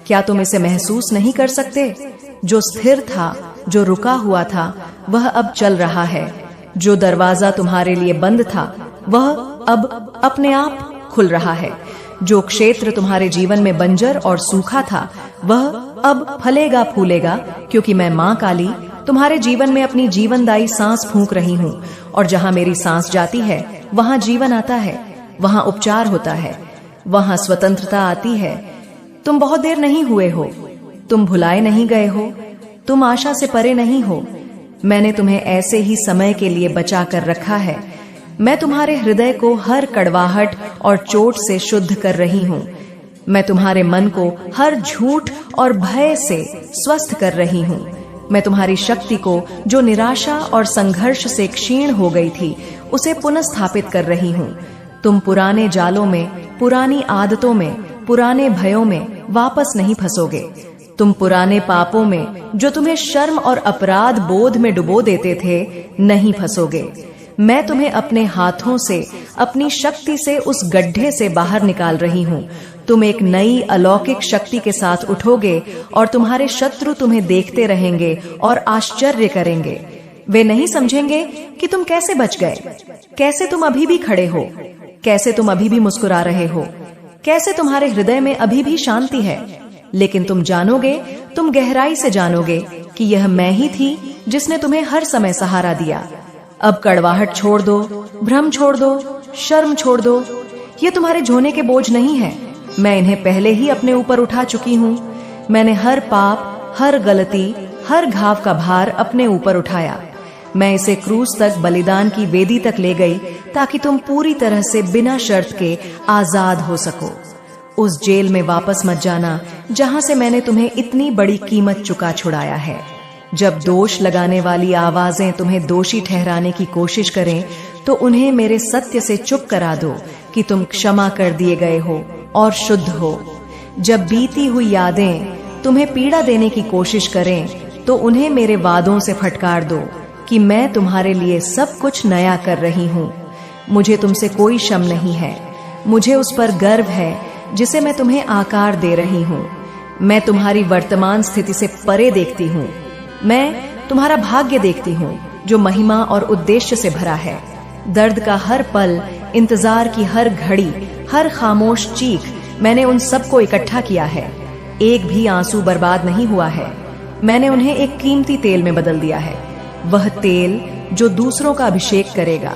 क्या तुम इसे महसूस नहीं कर सकते? जो स्थिर था, जो रुका हुआ था, वह अब चल रहा है। जो दरवाजा तुम्हारे लिए बंद था वह अब अपने आप खुल रहा है। जो क्षेत्र तुम्हारे जीवन में बंजर और सूखा था वह अब फलेगा फूलेगा, क्योंकि मैं माँ काली तुम्हारे जीवन में अपनी जीवनदायी सांस फूंक रही हूँ। और जहाँ मेरी सांस जाती है वहाँ जीवन आता है, वहाँ उपचार होता है, वहाँ स्वतंत्रता आती है। तुम बहुत देर नहीं हुए हो, तुम भुलाए नहीं गए हो, तुम आशा से परे नहीं हो। मैंने तुम्हें ऐसे ही समय के लिए बचा कर रखा है। मैं तुम्हारे हृदय को हर कड़वाहट और चोट से शुद्ध कर रही हूँ। मैं तुम्हारे मन को हर झूठ और भय से स्वस्थ कर रही हूँ। मैं तुम्हारी शक्ति को, जो निराशा और संघर्ष से क्षीण हो गई थी, उसे पुनः स्थापित कर रही हूँ। तुम पुराने जालों में, पुरानी आदतों में, पुराने भयों में वापस नहीं फंसोगे। तुम पुराने पापों में, जो तुम्हें शर्म और अपराध बोध में डुबो देते थे, नहीं फंसोगे। मैं तुम्हें अपने हाथों से, अपनी शक्ति से उस गड्ढे से बाहर निकाल रही हूँ। तुम एक नई अलौकिक शक्ति के साथ उठोगे और तुम्हारे शत्रु तुम्हें देखते रहेंगे और आश्चर्य करेंगे। वे नहीं समझेंगे कि तुम कैसे बच गए, कैसे तुम अभी भी खड़े हो, कैसे तुम अभी भी मुस्कुरा रहे हो, कैसे तुम्हारे हृदय में अभी भी शांति है। लेकिन तुम जानोगे, तुम गहराई से जानोगे कि यह मैं ही थी जिसने तुम्हें हर समय सहारा दिया। अब कड़वाहट छोड़ दो, भ्रम छोड़ दो, शर्म छोड़ दो। ये तुम्हारे झोने के बोझ नहीं है। मैं इन्हें पहले ही अपने ऊपर उठा चुकी हूँ। मैंने हर पाप, हर गलती, हर घाव का भार अपने ऊपर उठाया। मैं इसे क्रूस तक, बलिदान की वेदी तक ले गई, ताकि तुम पूरी तरह से बिना शर्त के आजाद हो सको। उस जेल में वापस मत जाना जहां से मैंने तुम्हें इतनी बड़ी कीमत चुका छुड़ाया है। जब दोष लगाने वाली आवाजें तुम्हें दोषी ठहराने की कोशिश करें, तो उन्हें मेरे सत्य से चुप करा दो कि तुम क्षमा कर दिए गए हो और शुद्ध हो। जब बीती हुई यादें तुम्हें पीड़ा देने की कोशिश करें, तो उन्हें मेरे वादों से फटकार दो कि मैं तुम्हारे लिए सब कुछ नया कर रही हूँ। मुझे तुमसे कोई शम नहीं है। मुझे उस पर गर्व है जिसे मैं तुम्हें आकार दे रही हूँ। मैं तुम्हारी वर्तमान स्थिति से परे देखती हूँ। मैं तुम्हारा भाग्य देखती हूँ, जो महिमा और उद्देश्य से भरा है। दर्द का हर पल, इंतजार की हर घड़ी, हर खामोश चीख, मैंने उन सबको इकट्ठा किया है। एक भी आंसू बर्बाद नहीं हुआ है। मैंने उन्हें एक कीमती तेल में बदल दिया है। वह तेल जो दूसरों का अभिषेक करेगा,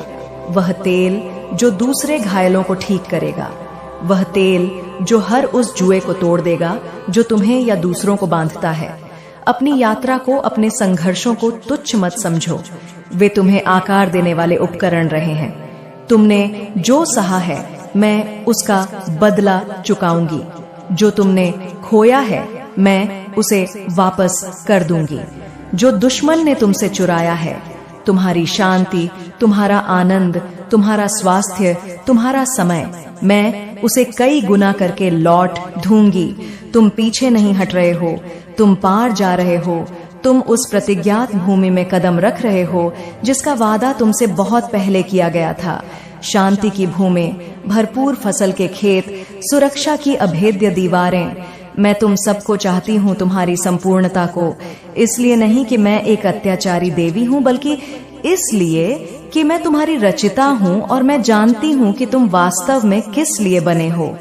वह तेल जो दूसरे घायलों को ठीक करेगा, वह तेल जो हर उस जुए को तोड़ देगा जो तुम्हें या दूसरों को बांधता है। अपनी यात्रा को, अपने संघर्षों को तुच्छ मत समझो। वे तुम्हें आकार देने वाले उपकरण रहे हैं। तुमने जो सहा है, मैं उसका बदला चुकाऊंगी। जो तुमने खोया है, मैं उसे वापस कर दूंगी। जो दुश्मन ने तुमसे चुराया है, तुम्हारी शांति, तुम्हारा आनंद, तुम्हारा स्वास्थ्य, तुम्हारा समय, मैं उसे कई गुना करके लौट दूंगी। तुम पीछे नहीं हट रहे हो, तुम पार जा रहे हो। तुम उस प्रतिज्ञात भूमि में कदम रख रहे हो जिसका वादा तुमसे बहुत पहले किया गया था। शांति की भूमि, भरपूर फसल के खेत, सुरक्षा की अभेद्य दीवारें। मैं तुम सबको चाहती हूँ, तुम्हारी संपूर्णता को। इसलिए नहीं कि मैं एक अत्याचारी देवी हूँ, बल्कि इसलिए कि मैं तुम्हारी रचिता हूँ और मैं जानती हूँ कि तुम वास्तव में किस लिए बने हो।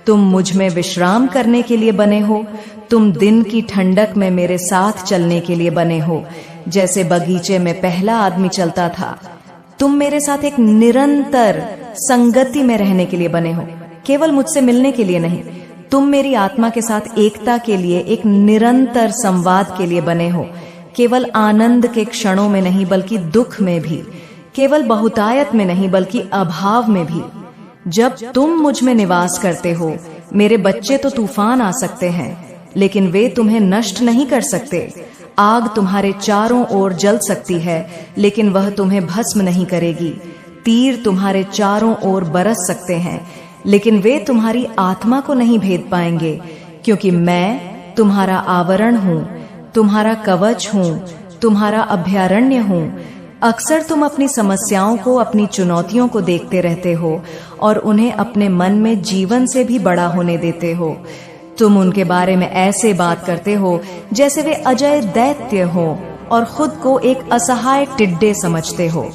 तुम मुझ में विश्राम करने के लिए बने हो। तुम दिन की ठंडक में मेरे साथ चलने के लिए बने हो, जैसे बगीचे में पहला आदमी चलता था। तुम मेरे साथ एक निरंतर संगति में रहने के लिए बने हो, केवल मुझसे मिलने के लिए नहीं। तुम मेरी आत्मा के साथ एकता के लिए, एक निरंतर संवाद के लिए बने हो, केवल आनंद के क्षणों में नहीं बल्कि दुख में भी, केवल बहुतायत में नहीं बल्कि अभाव में भी। जब तुम मुझ में निवास करते हो, मेरे बच्चे तो तूफान आ सकते हैं, लेकिन वे तुम्हें नष्ट नहीं कर सकते। आग तुम्हारे चारों ओर जल सकती है, लेकिन वह तुम्हें भस्म नहीं करेगी। तीर तुम्हारे चारों ओर बरस सकते हैं, लेकिन वे तुम्हारी आत्मा को नहीं भेद पाएंगे, क्योंकि मैं तुम्हारा आवरण हूँ, तुम्हारा कवच हूँ, तुम्हारा अभयारण्य हूँ। अक्सर तुम अपनी समस्याओं को, अपनी चुनौतियों को देखते रहते हो और उन्हें अपने मन में जीवन से भी बड़ा होने देते हो। तुम उनके बारे में ऐसे बात करते हो जैसे वे अजय दैत्य हो और खुद को एक असहाय टिड्डे समझते हो।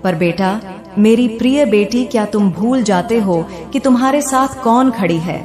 पर बेटा, मेरी प्रिय बेटी, क्या तुम भूल जाते हो कि तुम्हारे साथ कौन खड़ी है?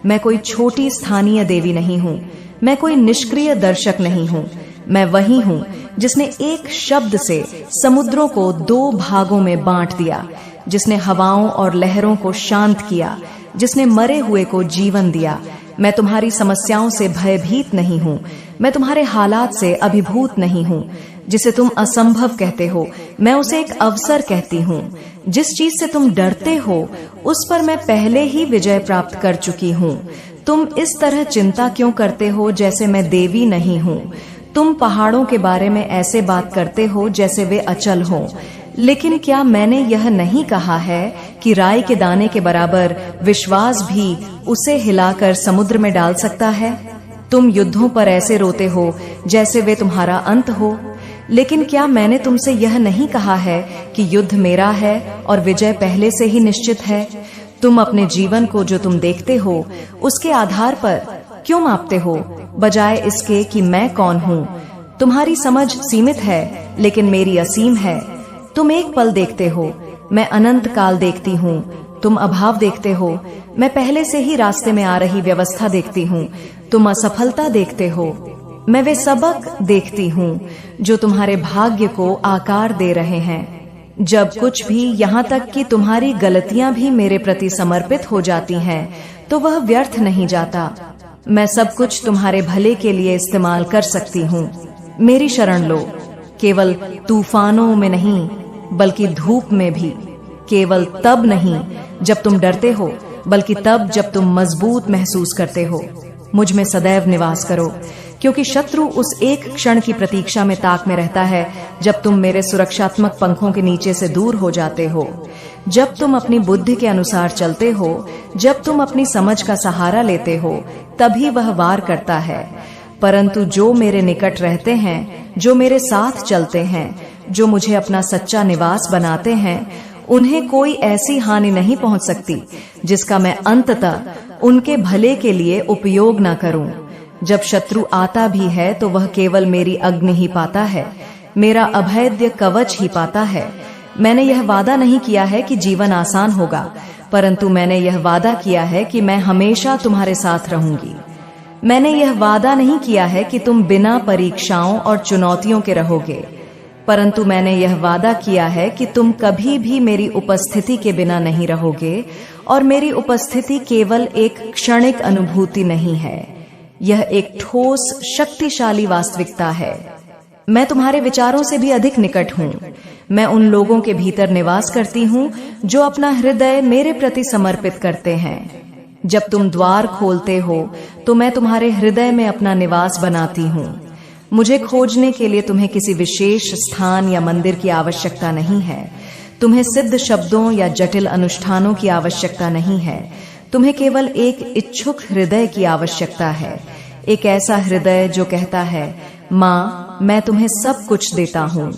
मैं कोई छोटी स्थानीय देवी नहीं हूँ, मैं कोई निष्क्रिय दर्शक नहीं हूँ। मैं वही हूँ जिसने एक शब्द से समुद्रों को 2 भागों में बांट दिया, जिसने हवाओं और लहरों को शांत किया, जिसने मरे हुए को जीवन दिया। मैं तुम्हारी समस्याओं से भयभीत नहीं हूँ, मैं तुम्हारे हालात से अभिभूत नहीं हूँ। जिसे तुम असंभव कहते हो, मैं उसे एक अवसर कहती हूँ। जिस चीज से तुम डरते हो, उस पर मैं पहले ही विजय प्राप्त कर चुकी हूँ। तुम इस तरह चिंता क्यों करते हो जैसे मैं देवी नहीं हूँ? तुम पहाड़ों के बारे में ऐसे बात करते हो जैसे वे अचल हों। लेकिन क्या मैंने यह नहीं कहा है कि राई के दाने के बराबर विश्वास भी उसे हिलाकर समुद्र में डाल सकता है? तुम युद्धों पर ऐसे रोते हो जैसे वे तुम्हारा अंत हो। लेकिन क्या मैंने तुमसे यह नहीं कहा है कि युद्ध मेरा है और विजय पहले से ही निश्चित है? तुम अपने जीवन को जो तुम देखते हो उसके आधार पर क्यों मापते हो, बजाय इसके कि मैं कौन हूँ? तुम्हारी समझ सीमित है, लेकिन मेरी असीम है। तुम एक पल देखते हो, मैं अनंत काल देखती हूँ। तुम अभाव देखते हो, मैं पहले से ही रास्ते में आ रही व्यवस्था देखती हूँ। तुम असफलता देखते हो, मैं वे सबक देखती हूँ जो तुम्हारे भाग्य को आकार दे रहे हैं। जब कुछ भी, यहाँ तक कि तुम्हारी गलतियां भी मेरे प्रति समर्पित हो जाती हैं, तो वह व्यर्थ नहीं जाता। मैं सब कुछ तुम्हारे भले के लिए इस्तेमाल कर सकती हूँ। मेरी शरण लो, केवल तूफानों में नहीं बल्कि धूप में भी। केवल तब नहीं जब तुम डरते हो, बल्कि तब जब तुम मजबूत महसूस करते हो। मुझ में सदैव निवास करो, क्योंकि शत्रु उस एक क्षण की प्रतीक्षा में ताक में रहता है जब तुम मेरे सुरक्षात्मक पंखों के नीचे से दूर हो जाते हो। जब तुम अपनी बुद्धि के अनुसार चलते हो, जब तुम अपनी समझ का सहारा लेते हो, तभी वह वार करता है। परंतु जो मेरे निकट रहते हैं, जो मेरे साथ चलते हैं, जो मुझे अपना सच्चा निवास बनाते हैं, उन्हें कोई ऐसी हानि नहीं पहुंच सकती जिसका मैं अंततः उनके भले के लिए उपयोग न करूं। जब शत्रु आता भी है तो वह केवल मेरी अग्नि ही पाता है, मेरा अभेद्य कवच ही पाता है। मैंने यह वादा नहीं किया है कि जीवन आसान होगा, परंतु मैंने यह वादा किया है कि मैं हमेशा तुम्हारे साथ रहूंगी। मैंने यह वादा नहीं किया है कि तुम बिना परीक्षाओं और चुनौतियों के रहोगे, परंतु मैंने यह वादा किया है कि तुम कभी भी मेरी उपस्थिति के बिना नहीं रहोगे। और मेरी उपस्थिति केवल एक क्षणिक अनुभूति नहीं है, यह एक ठोस शक्तिशाली वास्तविकता है। मैं तुम्हारे विचारों से भी अधिक निकट हूँ। मैं उन लोगों के भीतर निवास करती हूँ जो अपना हृदय मेरे प्रति समर्पित करते हैं। जब तुम द्वार खोलते हो तो मैं तुम्हारे हृदय में अपना निवास बनाती हूँ। मुझे खोजने के लिए तुम्हें किसी विशेष स्थान या मंदिर की आवश्यकता नहीं है। तुम्हें सिद्ध शब्दों या जटिल अनुष्ठानों की आवश्यकता नहीं है। तुम्हें केवल एक इच्छुक हृदय की आवश्यकता है, एक ऐसा हृदय जो कहता है, माँ, मैं तुम्हें सब कुछ देता हूँ।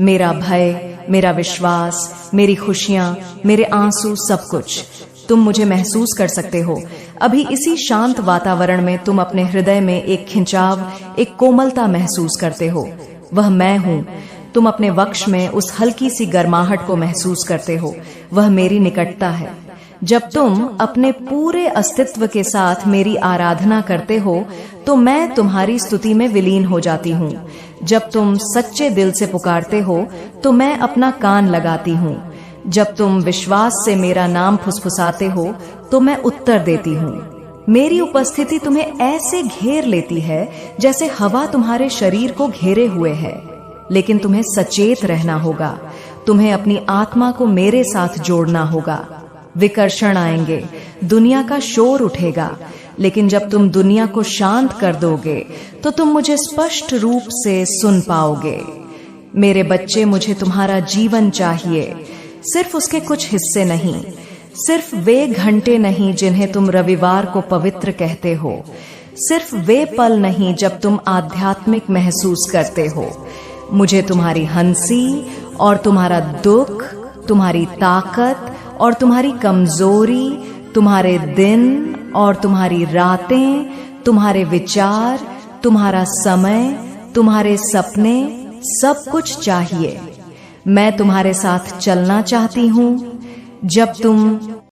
मेरा भय, मेरा विश्वास, मेरी खुशियाँ, मेरे आंसू, सब कुछ। तुम मुझे महसूस कर सकते हो। अभी इसी शांत वातावरण में तुम अपने हृदय में एक खिंचाव, एक कोमलता महसूस करते हो। वह मैं हूँ। तुम अपने वक्ष में उस हल्की सी गर्माहट को महसूस करते हो। वह मेरी निकटता है। जब तुम अपने पूरे अस्तित्व के साथ मेरी आराधना करते हो तो मैं तुम्हारी स्तुति में विलीन हो जाती हूँ। जब तुम सच्चे दिल से पुकारते हो तो मैं अपना कान लगाती हूँ। जब तुम विश्वास से मेरा नाम फुसफुसाते हो तो मैं उत्तर देती हूँ। मेरी उपस्थिति तुम्हें ऐसे घेर लेती है जैसे हवा तुम्हारे शरीर को घेरे हुए है। लेकिन तुम्हें सचेत रहना होगा। तुम्हें अपनी आत्मा को मेरे साथ जोड़ना होगा। विकर्षण आएंगे, दुनिया का शोर उठेगा, लेकिन जब तुम दुनिया को शांत कर दोगे तो तुम मुझे स्पष्ट रूप से सुन पाओगे। मेरे बच्चे, मुझे तुम्हारा जीवन चाहिए, सिर्फ उसके कुछ हिस्से नहीं। सिर्फ वे घंटे नहीं जिन्हें तुम रविवार को पवित्र कहते हो, सिर्फ वे पल नहीं जब तुम आध्यात्मिक महसूस करते हो। मुझे तुम्हारी हंसी और तुम्हारा दुख, तुम्हारी ताकत और तुम्हारी कमजोरी, तुम्हारे दिन और तुम्हारी रातें, तुम्हारे विचार, तुम्हारा समय, तुम्हारे सपने, सब कुछ चाहिए। मैं तुम्हारे साथ चलना चाहती हूँ। जब तुम